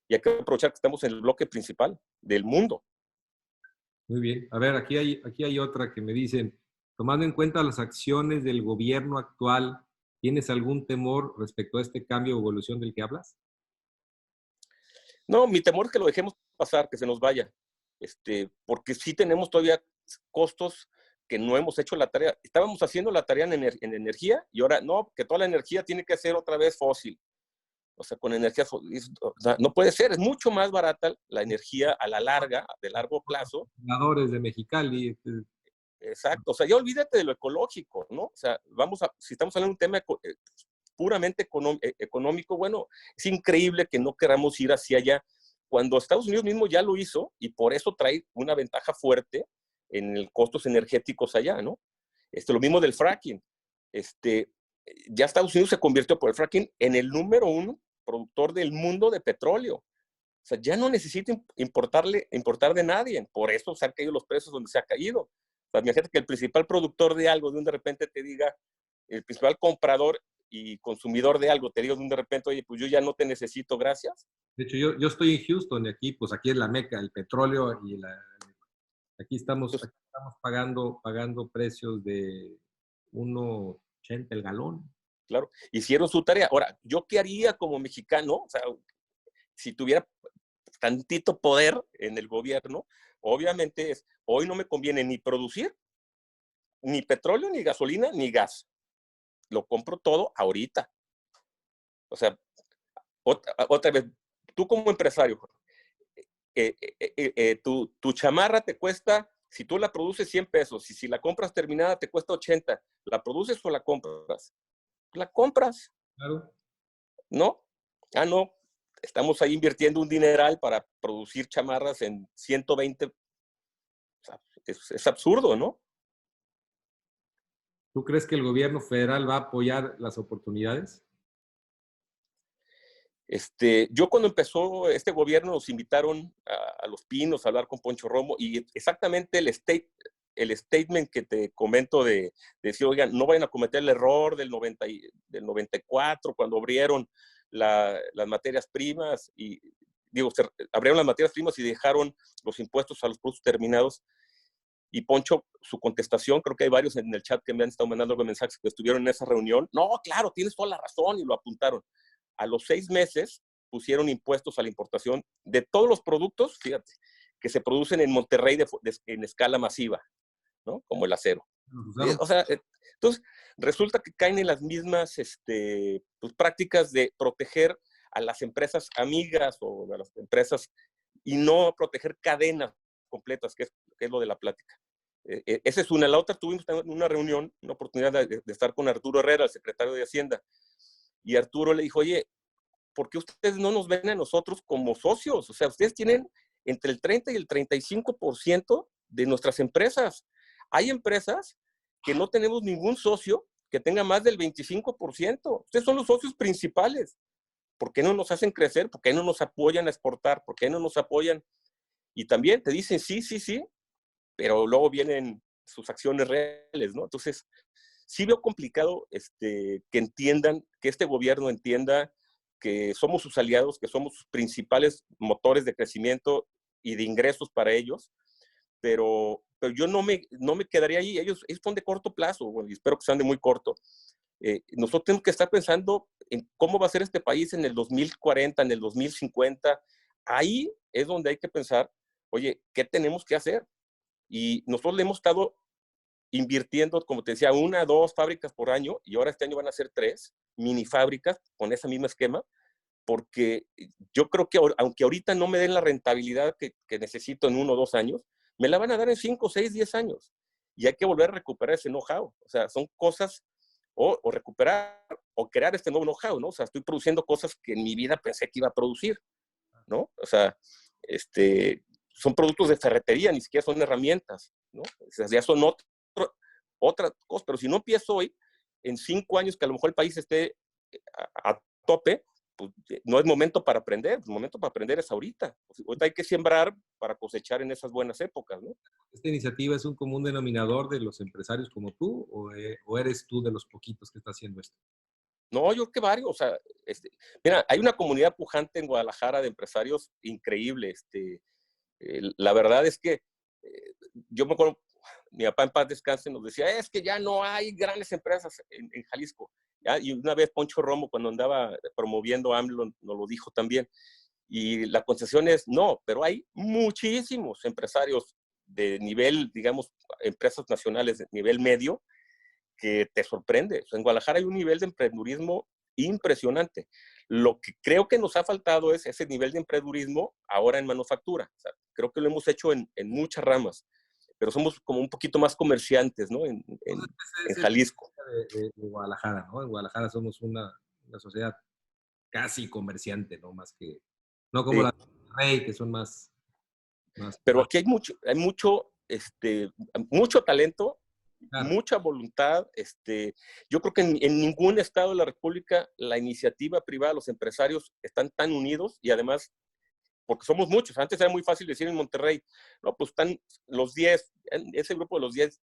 Y hay que aprovechar que estamos en el bloque principal del mundo. Muy bien. A ver, aquí hay otra que me dicen, tomando en cuenta las acciones del gobierno actual, ¿tienes algún temor respecto a este cambio o evolución del que hablas? No, mi temor es que lo dejemos pasar, que se nos vaya. Porque sí tenemos todavía costos que no hemos hecho la tarea. Estábamos haciendo la tarea en energía y ahora no, que toda la energía tiene que ser otra vez fósil. O sea, con energía fósil. O sea, no puede ser, es mucho más barata la energía a la larga, de largo plazo. Senadores de Mexicali. Exacto. O sea, ya olvídate de lo ecológico, ¿no? O sea, si estamos hablando de un tema puramente económico, bueno, es increíble que no queramos ir hacia allá, cuando Estados Unidos mismo ya lo hizo y por eso trae una ventaja fuerte en el costos energéticos allá, ¿no? Lo mismo del fracking. Ya Estados Unidos se convirtió por el fracking en el número 1 productor del mundo de petróleo. O sea, ya no necesita importar de nadie. Por eso se han caído los precios donde se ha caído. O sea, imagínate que el principal productor de algo de repente te diga, el principal comprador y consumidor de algo, te digo de repente, oye, pues yo ya no te necesito, gracias. De hecho, yo estoy en Houston, y aquí, pues aquí es la meca, el petróleo, y Entonces, aquí estamos pagando precios de 1.80 el galón. claro, hicieron su tarea. Ahora, ¿yo qué haría como mexicano? O sea, si tuviera tantito poder en el gobierno, obviamente hoy no me conviene ni producir ni petróleo, ni gasolina, ni gas. Lo compro todo ahorita. O sea, otra vez, tú como empresario, tu chamarra te cuesta, si tú la produces 100 pesos, y si la compras terminada te cuesta 80, ¿la produces o la compras? La compras, Claro. ¿no? Ah, no, estamos ahí invirtiendo un dineral para producir chamarras en 120. O sea, es absurdo, ¿no? ¿Tú crees que el gobierno federal va a apoyar las oportunidades? Yo cuando empezó este gobierno nos invitaron a Los Pinos a hablar con Poncho Romo y exactamente el statement que te comento de decir, oigan, no vayan a cometer el error del 94 cuando abrieron las materias primas y digo, abrieron las materias primas y dejaron los impuestos a los productos terminados. Y Poncho, su contestación, creo que hay varios en el chat que me han estado mandando mensajes que estuvieron en esa reunión. No, claro, tienes toda la razón y lo apuntaron. A los 6 meses pusieron impuestos a la importación de todos los productos, fíjate, que se producen en Monterrey en escala masiva, ¿no? Como el acero. O sea, entonces resulta que caen en las mismas pues, prácticas de proteger a las empresas amigas o a las empresas y no proteger cadenas completas, que es lo de la plática. Esa es una. La otra, tuvimos una reunión, una oportunidad de estar con Arturo Herrera, el secretario de Hacienda, y Arturo le dijo, oye, ¿por qué ustedes no nos ven a nosotros como socios? O sea, ustedes tienen entre el 30 y el 35% de nuestras empresas. Hay empresas que no tenemos ningún socio que tenga más del 25%. Ustedes son los socios principales. ¿Por qué no nos hacen crecer? ¿Por qué no nos apoyan a exportar? ¿Por qué no nos apoyan? Y también te dicen sí, sí, sí, pero luego vienen sus acciones reales, ¿no? Entonces, sí veo complicado que entiendan, que este gobierno entienda que somos sus aliados, que somos sus principales motores de crecimiento y de ingresos para ellos, pero yo no me quedaría ahí. Ellos son de corto plazo, bueno, y espero que sean de muy corto. Nosotros tenemos que estar pensando en cómo va a ser este país en el 2040, en el 2050. Ahí es donde hay que pensar, oye, ¿qué tenemos que hacer? Y nosotros le hemos estado invirtiendo, como te decía, 1, 2 fábricas por año, y ahora este año van a ser 3 mini fábricas con ese mismo esquema, porque yo creo que aunque ahorita no me den la rentabilidad que necesito en 1 o 2 años, me la van a dar en 5, 6, 10 años. Y hay que volver a recuperar ese know-how. O sea, son cosas, o recuperar o crear este nuevo know-how, ¿no? O sea, estoy produciendo cosas que en mi vida pensé que iba a producir, ¿no? O sea, son productos de ferretería, ni siquiera son herramientas, ¿no? O sea, ya son otra cosa, pero si no empiezo hoy, en 5 años que a lo mejor el país esté a tope, pues no es momento para aprender, el momento para aprender es ahorita. Pues, ahorita hay que sembrar para cosechar en esas buenas épocas, ¿no? ¿Esta iniciativa es un común denominador de los empresarios como tú, o eres tú de los poquitos que está haciendo esto? No, yo creo que varios, o sea, mira, hay una comunidad pujante en Guadalajara de empresarios increíble. La verdad es que yo me acuerdo, mi papá en paz descanse nos decía, es que ya no hay grandes empresas en Jalisco. ¿Ya? Y una vez Poncho Romo, cuando andaba promoviendo AMLO, nos lo dijo también. Y la concesión es no, pero hay muchísimos empresarios de nivel, digamos, empresas nacionales de nivel medio, que te sorprende. O sea, en Guadalajara hay un nivel de emprendurismo impresionante. Lo que creo que nos ha faltado es ese nivel de emprendurismo ahora en manufactura. O sea, creo que lo hemos hecho en muchas ramas, pero somos como un poquito más comerciantes, ¿no? Entonces, En esa es Jalisco. de Guadalajara, ¿no? En Guadalajara somos una sociedad casi comerciante, ¿no? Más que, no como la Sí. de Rey, que son más. Pero aquí hay mucho talento, Claro. mucha voluntad. Yo creo que en ningún estado de la República la iniciativa privada, los empresarios están tan unidos y además, porque somos muchos. Antes era muy fácil decir en Monterrey, no, pues están los 10, ese grupo de los 10,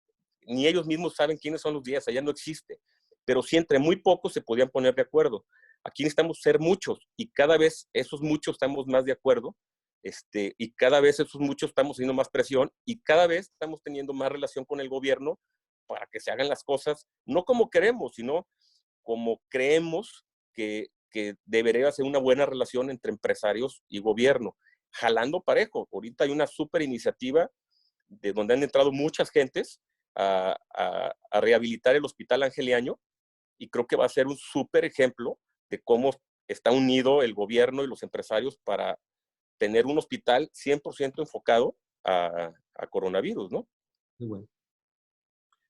ni ellos mismos saben quiénes son los 10, allá no existe. pero sí entre muy pocos se podían poner de acuerdo. Aquí necesitamos ser muchos y cada vez esos muchos estamos más de acuerdo, y cada vez esos muchos estamos teniendo más presión y cada vez estamos teniendo más relación con el gobierno para que se hagan las cosas, no como queremos, sino como creemos que debería ser una buena relación entre empresarios y gobierno, jalando parejo. Ahorita hay una súper iniciativa de donde han entrado muchas gentes a rehabilitar el Hospital Angeliano y creo que va a ser un súper ejemplo de cómo está unido el gobierno y los empresarios para tener un hospital 100% enfocado a coronavirus, ¿no? Muy bueno.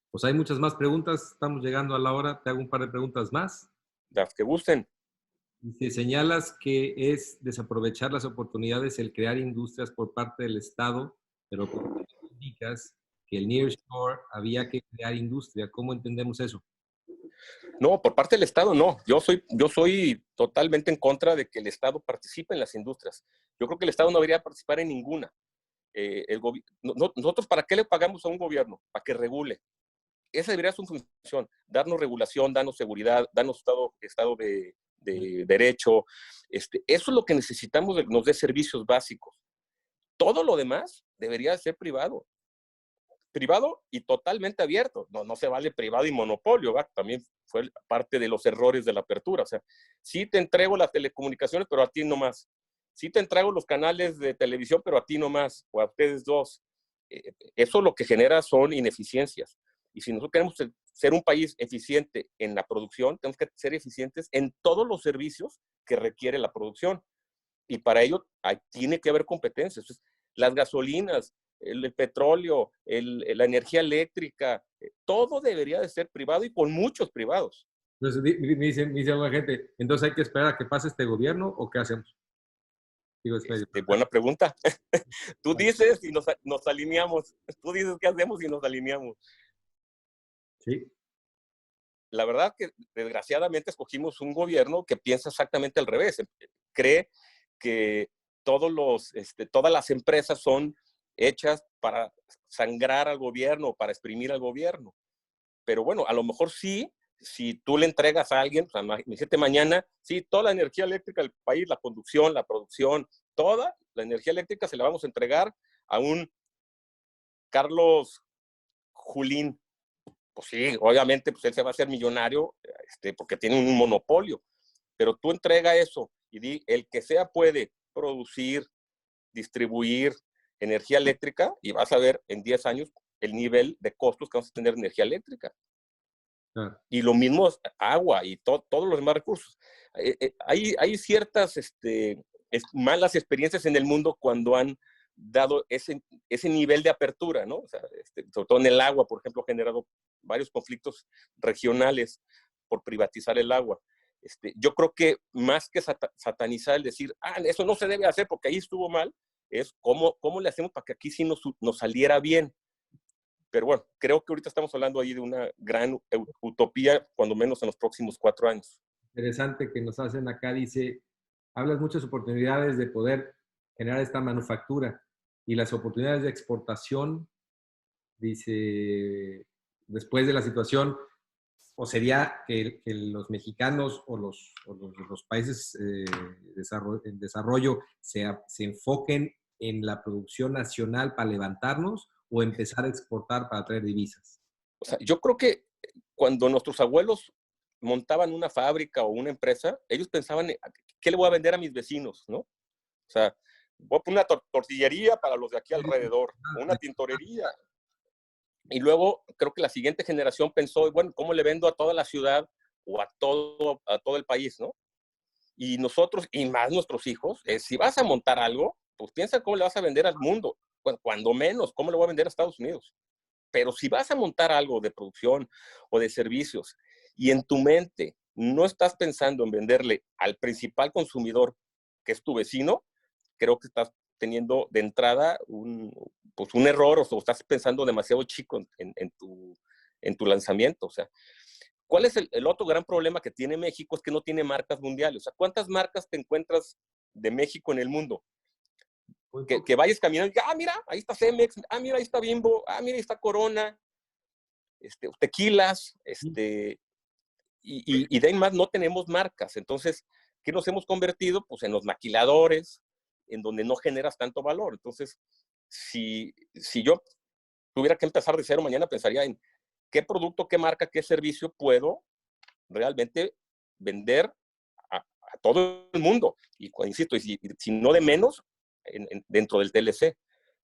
Pues hay muchas más preguntas, estamos llegando a la hora, te hago un par de preguntas más. Las que gusten. Dice, señalas que es desaprovechar las oportunidades el crear industrias por parte del Estado, pero ¿por qué indicas que el nearshore había que crear industria? ¿Cómo entendemos eso? No, por parte del Estado no. Yo soy totalmente en contra de que el Estado participe en las industrias. Yo creo que el Estado no debería participar en ninguna. Nosotros, ¿para qué le pagamos a un gobierno? Para que regule. Esa debería ser su función, darnos regulación, darnos seguridad, darnos estado de derecho. Eso es lo que necesitamos, nos dé servicios básicos. Todo lo demás debería ser privado. Privado y totalmente abierto. No se vale privado y monopolio, ¿va? También fue parte de los errores de la apertura. O sea, sí te entrego las telecomunicaciones, pero a ti no más. Sí te entrego los canales de televisión, pero a ti no más, o a ustedes dos. Eso lo que genera son ineficiencias. Y si nosotros queremos ser un país eficiente en la producción, tenemos que ser eficientes en todos los servicios que requiere la producción. Y para ello tiene que haber competencias. Entonces, las gasolinas, el petróleo, la energía eléctrica, todo debería de ser privado y con muchos privados. Entonces, me dice alguna gente, entonces hay que esperar a que pase este gobierno o qué hacemos? Digo, Buena pregunta. Tú dices y nos alineamos. Tú dices qué hacemos y nos alineamos. Sí. La verdad que desgraciadamente escogimos un gobierno que piensa exactamente al revés. Cree que todas las empresas son hechas para sangrar al gobierno, para exprimir al gobierno. Pero bueno, a lo mejor sí, si tú le entregas a alguien, o sea, imagínate mañana, sí, toda la energía eléctrica del país, la conducción, la producción, toda la energía eléctrica se la vamos a entregar a un Carlos Julín. Pues sí, obviamente, pues él se va a hacer millonario, porque tiene un monopolio. Pero tú entrega eso y di, el que sea puede producir, distribuir energía eléctrica y vas a ver en 10 años el nivel de costos que vamos a tener de energía eléctrica. Ah. Y lo mismo es agua y todos los demás recursos. Hay ciertas malas experiencias en el mundo cuando han dado ese nivel de apertura, ¿no? O sea, sobre todo en el agua, por ejemplo, ha generado varios conflictos regionales por privatizar el agua. Yo creo que más que satanizar el decir, eso no se debe hacer porque ahí estuvo mal, es cómo le hacemos para que aquí sí nos saliera bien. Pero bueno, creo que ahorita estamos hablando ahí de una gran utopía, cuando menos en los próximos 4 años. Interesante que nos hacen acá, dice, hablas muchas oportunidades de poder generar esta manufactura y las oportunidades de exportación, dice, después de la situación, o sería que los mexicanos o los países en desarrollo se enfoquen en la producción nacional para levantarnos o empezar a exportar para traer divisas. O sea, yo creo que cuando nuestros abuelos montaban una fábrica o una empresa, ellos pensaban, ¿qué le voy a vender a mis vecinos? ¿No? O sea, voy a poner una tortillería para los de aquí alrededor, una tintorería. Y luego creo que la siguiente generación pensó, bueno, ¿cómo le vendo a toda la ciudad o a todo el país, ¿no? Y nosotros, y más nuestros hijos, si vas a montar algo, pues piensa cómo le vas a vender al mundo. Bueno, cuando menos, ¿cómo le voy a vender a Estados Unidos? Pero si vas a montar algo de producción o de servicios y en tu mente no estás pensando en venderle al principal consumidor, que es tu vecino, creo que estás teniendo de entrada un error o estás pensando demasiado chico en tu lanzamiento. O sea, ¿cuál es el otro gran problema que tiene México? Es que no tiene marcas mundiales. O sea, ¿cuántas marcas te encuentras de México en el mundo? Que vayas caminando y mira, ahí está Cemex, mira, ahí está Bimbo, mira, ahí está Corona, tequilas, y de ahí más no tenemos marcas. Entonces, ¿qué nos hemos convertido? Pues en los maquiladores, en donde no generas tanto valor. Entonces, si yo tuviera que empezar de cero mañana, pensaría en qué producto, qué marca, qué servicio puedo realmente vender a todo el mundo. Y insisto, si no de menos, dentro del TLC.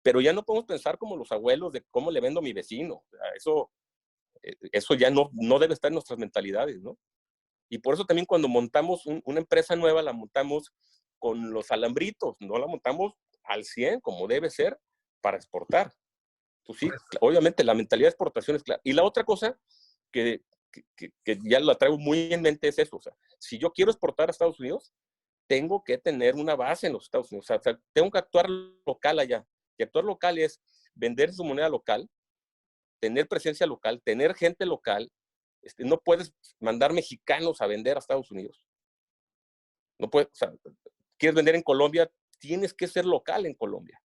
Pero ya no podemos pensar como los abuelos de cómo le vendo a mi vecino. O sea, eso ya no debe estar en nuestras mentalidades, ¿no? Y por eso también cuando montamos una empresa nueva, la montamos con los alambritos, no la montamos al 100 como debe ser para exportar. Pues sí, obviamente la mentalidad de exportación es clara. Y la otra cosa que, que ya la traigo muy en mente es eso. O sea, si yo quiero exportar a Estados Unidos, tengo que tener una base en los Estados Unidos. O sea, tengo que actuar local allá. Y actuar local es vender su moneda local, tener presencia local, tener gente local. No puedes mandar mexicanos a vender a Estados Unidos. No puedes, o sea, quieres vender en Colombia, tienes que ser local en Colombia.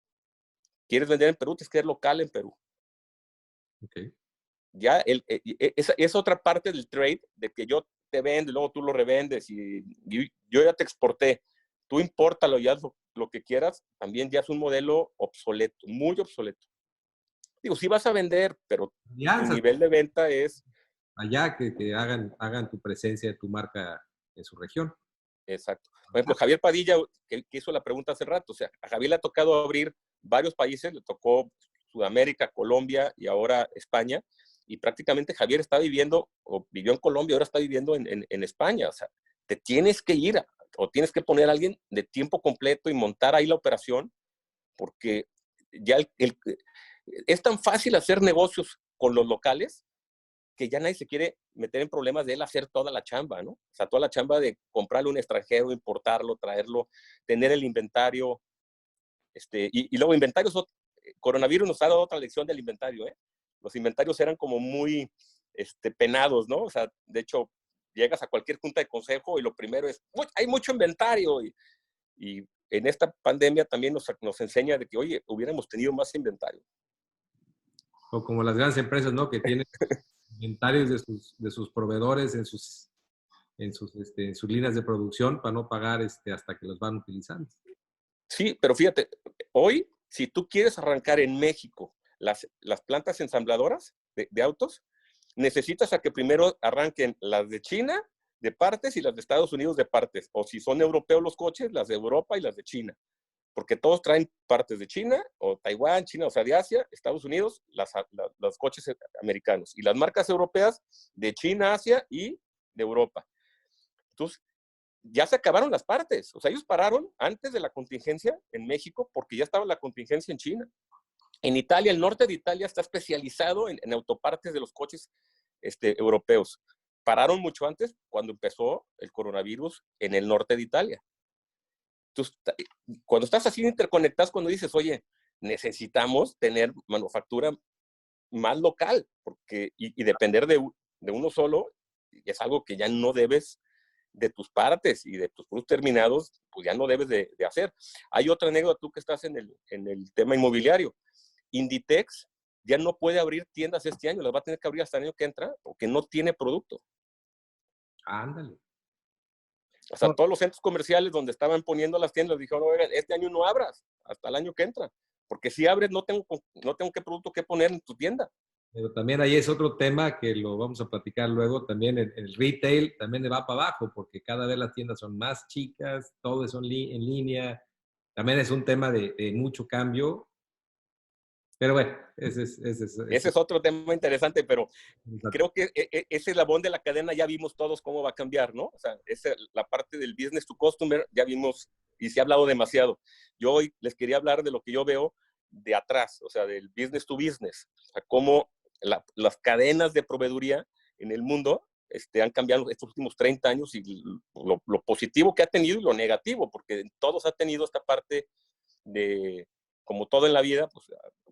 Quieres vender en Perú, tienes que ser local en Perú. Okay. Ya es otra parte del trade, de que yo te vendo y luego tú lo revendes y yo ya te exporté. Tú impórtalo y haz lo que quieras, también ya es un modelo obsoleto, muy obsoleto. Digo, sí vas a vender, pero tu Alianzas nivel de venta es... allá que hagan tu presencia, tu marca en su región. Exacto. Por ejemplo, Javier Padilla, que hizo la pregunta hace rato, o sea, a Javier le ha tocado abrir varios países, le tocó Sudamérica, Colombia y ahora España, y prácticamente Javier está viviendo, o vivió en Colombia, ahora está viviendo en España. O sea, te tienes que ir o tienes que poner a alguien de tiempo completo y montar ahí la operación, porque ya es tan fácil hacer negocios con los locales que ya nadie se quiere meter en problemas de él hacer toda la chamba, ¿no? O sea, toda la chamba de comprarle a un extranjero, importarlo, traerlo, tener el inventario, y luego inventarios, coronavirus nos ha dado otra lección del inventario, ¿eh? Los inventarios eran como muy penados, ¿no? O sea, de hecho, llegas a cualquier junta de consejo y lo primero es, hay mucho inventario, y en esta pandemia también nos enseña de que, oye, hubiéramos tenido más inventario. O como las grandes empresas, ¿no? Que tienen inventarios de sus proveedores en sus líneas de producción para no pagar hasta que los van utilizando. Sí, pero fíjate, hoy, si tú quieres arrancar en México las plantas ensambladoras de autos, necesitas a que primero arranquen las de China de partes y las de Estados Unidos de partes. O si son europeos los coches, las de Europa y las de China. Porque todos traen partes de China, o Taiwán, China, o sea, de Asia, Estados Unidos, los coches americanos. Y las marcas europeas de China, Asia y de Europa. Entonces, ya se acabaron las partes. O sea, ellos pararon antes de la contingencia en México porque ya estaba la contingencia en China. En Italia, el norte de Italia está especializado en autopartes de los coches europeos. Pararon mucho antes cuando empezó el coronavirus en el norte de Italia. Entonces, cuando estás así interconectados, cuando dices, oye, necesitamos tener manufactura más local, y depender de uno solo es algo que ya no debes, de tus partes y de tus productos terminados, pues ya no debes de hacer. Hay otra anécdota, tú que estás en el tema inmobiliario. Inditex ya no puede abrir tiendas este año, las va a tener que abrir hasta el año que entra porque no tiene producto. Ándale. O sea, todos los centros comerciales donde estaban poniendo las tiendas dijeron, oigan, este año no abras, hasta el año que entra, porque si abres no tengo qué producto que poner en tu tienda. Pero también ahí es otro tema que lo vamos a platicar luego. También el retail también le va para abajo porque cada vez las tiendas son más chicas, todo es en línea. También es un tema de mucho cambio. Pero bueno, ese es otro tema interesante, pero creo que ese eslabón de la cadena ya vimos todos cómo va a cambiar, ¿no? O sea, la parte del business to customer ya vimos y se ha hablado demasiado. Yo hoy les quería hablar de lo que yo veo de atrás, o sea, del business to business, o sea, cómo las cadenas de proveeduría en el mundo han cambiado estos últimos 30 años y lo positivo que ha tenido y lo negativo, porque todos ha tenido esta parte de, como todo en la vida, pues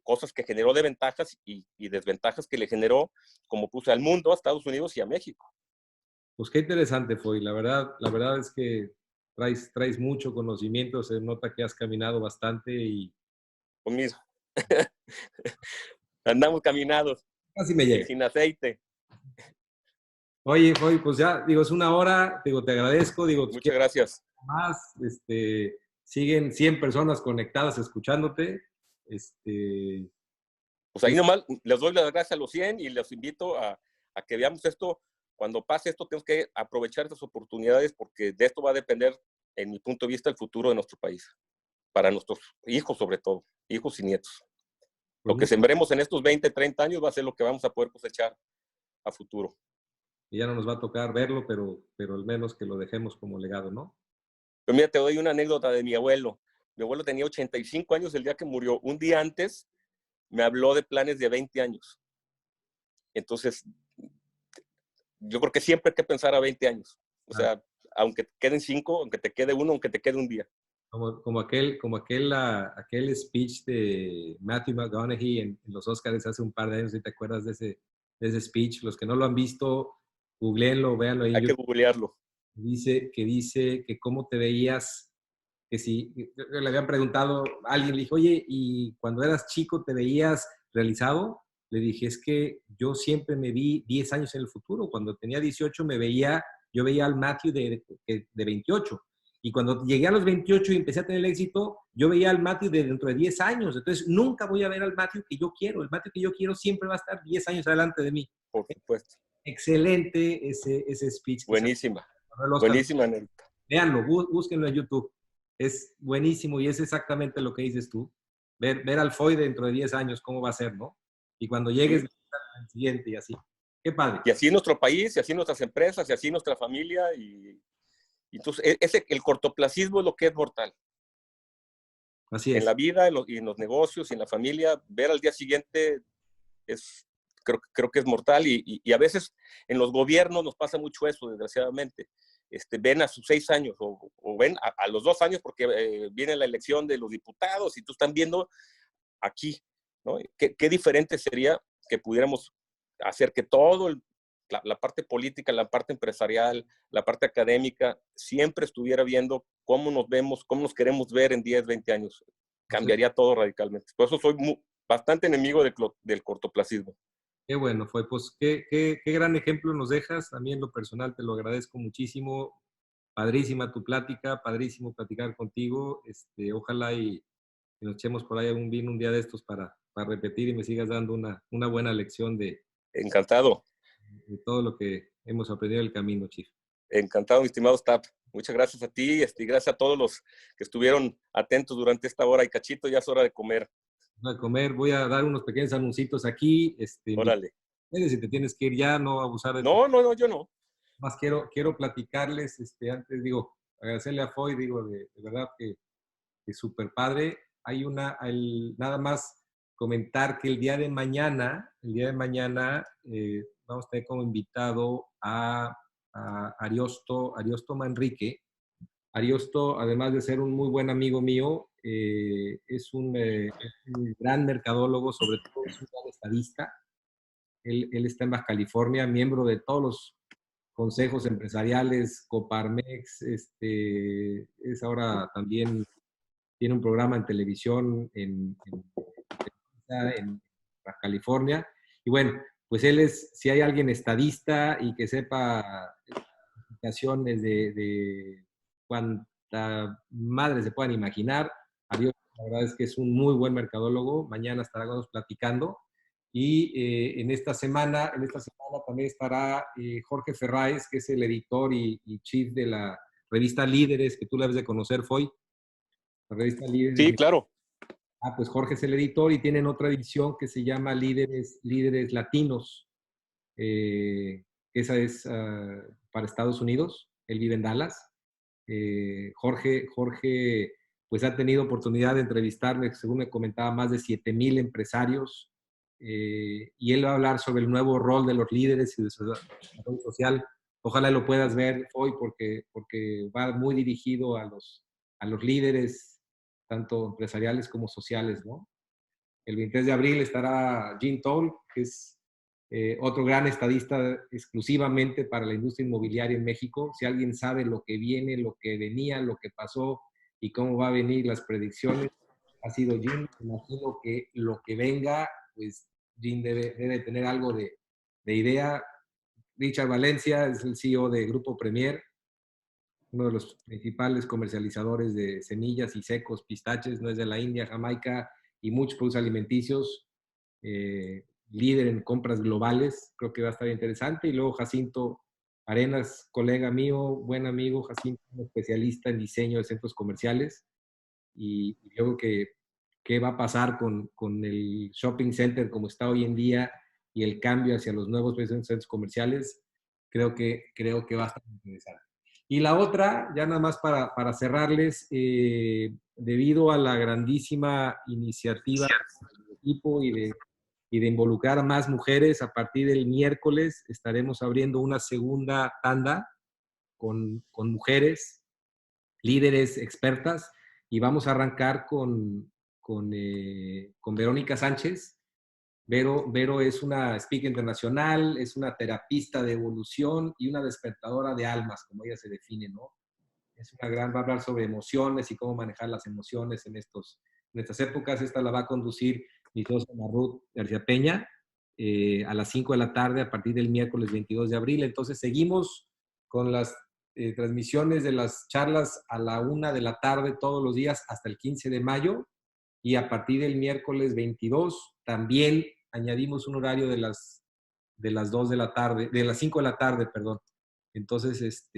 cosas que generó de ventajas y desventajas que le generó, como puse al mundo, a Estados Unidos y a México. Pues qué interesante fue. La verdad es que traes mucho conocimiento, se nota que has caminado bastante y Lo mismo. Andamos caminados casi me y llega. sin aceite. Oye, pues ya, digo, es una hora, digo, te agradezco, digo, si Muchas quieres gracias. más, siguen 100 personas conectadas escuchándote, Pues ahí nomás les doy las gracias a los 100 y los invito a que veamos esto. Cuando pase esto, tenemos que aprovechar estas oportunidades porque de esto va a depender, en mi punto de vista, el futuro de nuestro país. Para nuestros hijos, sobre todo, hijos y nietos. pues Lo que sembremos en estos 20, 30 años va a ser lo que vamos a poder cosechar a futuro. ya no nos va a tocar verlo, pero al menos que lo dejemos como legado, ¿no? Pero mira, te doy una anécdota de mi abuelo. Mi abuelo tenía 85 años el día que murió. Un día antes me habló de planes de 20 años. Entonces, yo creo que siempre hay que pensar a 20 años. O Ah, sea, aunque te queden 5, aunque te quede uno, aunque te quede un día. aquel speech de Matthew McConaughey en los Oscars hace un par de años, si te acuerdas de ese speech. Los que no lo han visto, googleenlo, véanlo ahí en Hay que YouTube. googlearlo. Dice que cómo te veías, que si le habían preguntado a alguien, le dijo, oye, ¿y cuando eras chico te veías realizado? Le dije, es que yo siempre me vi 10 años en el futuro. Cuando tenía 18 yo veía al Matthew de 28. Y cuando llegué a los 28 y empecé a tener el éxito, yo veía al Matthew de dentro de 10 años. Entonces, nunca voy a ver al Matthew que yo quiero. El Matthew que yo quiero siempre va a estar 10 años adelante de mí. Por supuesto. Excelente ese speech que se Buenísima. ganó el Oscar. Buenísima, Nelita. Véanlo, búsquenlo en YouTube. Es buenísimo y es exactamente lo que dices tú. Ver al FOI dentro de 10 años, cómo va a ser, ¿no? Y cuando llegues Sí. al siguiente y así. Qué padre. Y así nuestro país, y así nuestras empresas, y así nuestra familia. Y entonces, el cortoplacismo es lo que es mortal. Así En la es. vida, y en los negocios, y en la familia, ver al día siguiente es, creo que es mortal. Y a veces en los gobiernos nos pasa mucho eso, desgraciadamente. Ven a sus 6 años o ven a los 2 años porque viene la elección de los diputados y tú están viendo aquí, ¿no? ¿Qué diferente sería que pudiéramos hacer que la parte política, la parte empresarial, la parte académica, siempre estuviera viendo cómo nos vemos, cómo nos queremos ver en 10, 20 años? Entonces, Cambiaría todo radicalmente. Por eso soy bastante enemigo del cortoplacismo. qué bueno fue. Pues qué gran ejemplo nos dejas. A mí en lo personal te lo agradezco muchísimo. Padrísima tu plática, padrísimo platicar contigo. Ojalá y nos echemos por ahí algún vino un día de estos para repetir y me sigas dando una buena lección Encantado, de todo lo que hemos aprendido en el camino, Chief. encantado, mi estimado Staff. Muchas gracias a ti y gracias a todos los que estuvieron atentos durante esta hora. Y cachito, ya es hora de comer. Voy a comer, voy a dar unos pequeños anuncios aquí. Órale. Si te tienes que ir ya, no abusar de tu... No, no, no, yo no. Más quiero platicarles, antes digo, agradecerle a Foy, digo, de verdad que súper padre. Nada más comentar que el día de mañana vamos a tener como invitado a Ariosto Manrique. Ariosto, además de ser un muy buen amigo mío, es un gran mercadólogo, sobre todo es un gran estadista. Él está en Baja California, miembro de todos los consejos empresariales, Coparmex, es ahora también, tiene un programa en televisión en Baja California. Y bueno, pues si hay alguien estadista y que sepa aplicaciones de cuánta madre se puedan imaginar, Ariel, la verdad es que es un muy buen mercadólogo. Mañana estará con nosotros platicando. Y en esta semana también estará Jorge Ferráez, que es el editor y chief de la revista Líderes, que tú la debes de conocer, Foy. La revista Sí, Líderes. claro. Pues Jorge es el editor y tienen otra división que se llama Líderes Latinos. Esa es para Estados Unidos. Él vive en Dallas. Jorge, pues ha tenido oportunidad de entrevistarme, según me comentaba, más de 7,000 empresarios. Y él va a hablar sobre el nuevo rol de los líderes y de su desarrollo social. Ojalá lo puedas ver hoy porque va muy dirigido a los líderes, tanto empresariales como sociales, ¿no? El 23 de abril estará Jim Toll, que es otro gran estadista exclusivamente para la industria inmobiliaria en México. Si alguien sabe lo que viene, lo que venía, lo que pasó y cómo va a venir las predicciones, ha sido Jim. Imagino que lo que venga, pues Jim debe tener algo de idea. Richard Valencia es el CEO de Grupo Premier, uno de los principales comercializadores de semillas y secos, pistaches, nuez de la India, Jamaica y muchos productos alimenticios, líder en compras globales, creo que va a estar interesante. Y luego Jacinto Arenas, colega mío, buen amigo, Jacinto, un especialista en diseño de centros comerciales. Y yo creo que qué va a pasar con el shopping center como está hoy en día y el cambio hacia los nuevos centros comerciales, creo que va a estar interesante. Y la otra, ya nada más para cerrarles, debido a la grandísima iniciativa del equipo y de involucrar a más mujeres, a partir del miércoles estaremos abriendo una segunda tanda con mujeres, líderes expertas, y vamos a arrancar con Verónica Sánchez. Vero es una speaker internacional, es una terapista de evolución y una despertadora de almas, como ella se define, ¿no? Es una gran, va a hablar sobre emociones y cómo manejar las emociones en estas épocas. Esta la va a conducir mi socia Ruth García Peña a las 5 de la tarde a partir del miércoles 22 de abril. Entonces seguimos con las transmisiones de las charlas a la 1 de la tarde todos los días hasta el 15 de mayo. Y a partir del miércoles 22 también añadimos un horario de las 2 de la tarde, de las 5 de la tarde, perdón. Entonces,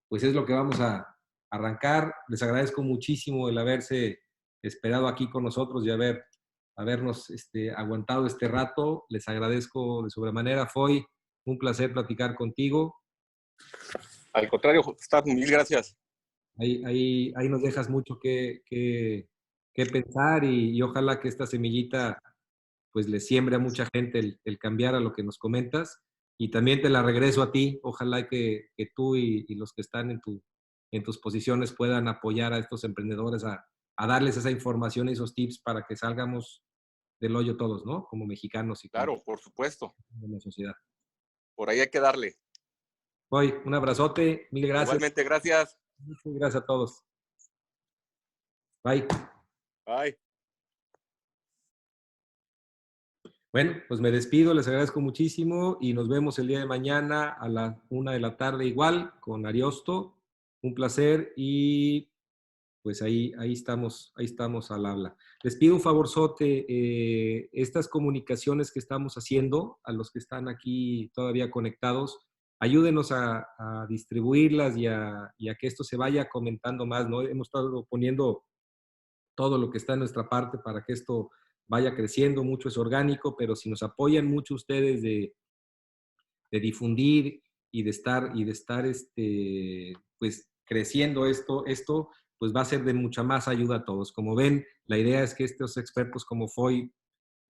pues es lo que vamos a arrancar. Les agradezco muchísimo el haberse esperado aquí con nosotros y habernos aguantado este rato. Les agradezco de sobremanera. Fue un placer platicar contigo. Al contrario, Stan, mil gracias. Ahí nos dejas mucho que pensar y ojalá que esta semillita pues le siembre a mucha gente el cambiar a lo que nos comentas. Y también te la regreso a ti. Ojalá que tú y los que están en tus posiciones puedan apoyar a estos emprendedores a darles esa información y esos tips para que salgamos del hoyo todos, ¿no? Como mexicanos y claro, por supuesto. En la sociedad. Por ahí hay que darle. Hoy, un abrazote, mil gracias. Igualmente, gracias. Muchas gracias a todos. Bye. Bye. Bueno, pues me despido, les agradezco muchísimo y nos vemos el día de mañana a la 1 de la tarde igual con Ariosto. Un placer y pues ahí estamos al habla. Les pido un favorzote, estas comunicaciones que estamos haciendo, a los que están aquí todavía conectados, ayúdenos a distribuirlas y a que esto se vaya comentando más, ¿no? Hemos estado poniendo todo lo que está en nuestra parte para que esto vaya creciendo, mucho es orgánico, pero si nos apoyan mucho ustedes de difundir y de estar pues creciendo esto, pues va a ser de mucha más ayuda a todos. Como ven, la idea es que estos expertos como Foy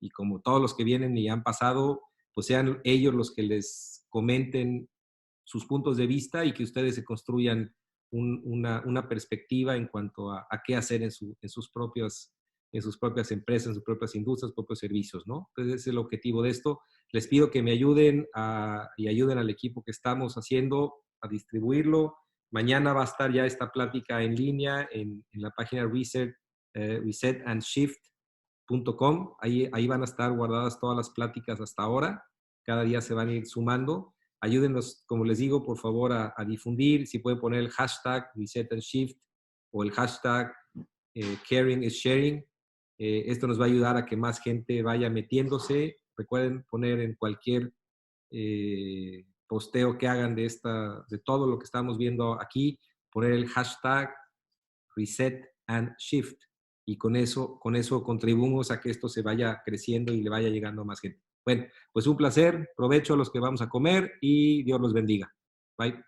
y como todos los que vienen y han pasado, pues sean ellos los que les comenten sus puntos de vista y que ustedes se construyan una perspectiva en cuanto a qué hacer en sus propias empresas, en sus propias industrias, propios servicios, ¿no? Entonces ese es el objetivo de esto. Les pido que me ayuden y ayuden al equipo que estamos haciendo a distribuirlo. Mañana va a estar ya esta plática en línea en la página resetandshift.com. Ahí van a estar guardadas todas las pláticas hasta ahora. Cada día se van a ir sumando. Ayúdenos, como les digo, por favor, a difundir. Si pueden poner el hashtag resetandshift o el hashtag caring is sharing. Esto nos va a ayudar a que más gente vaya metiéndose. Recuerden poner en cualquier posteo que hagan de todo lo que estamos viendo aquí, poner el hashtag Reset and Shift. Y con eso contribuimos a que esto se vaya creciendo y le vaya llegando a más gente. Bueno, pues un placer. Provecho a los que vamos a comer y Dios los bendiga. Bye.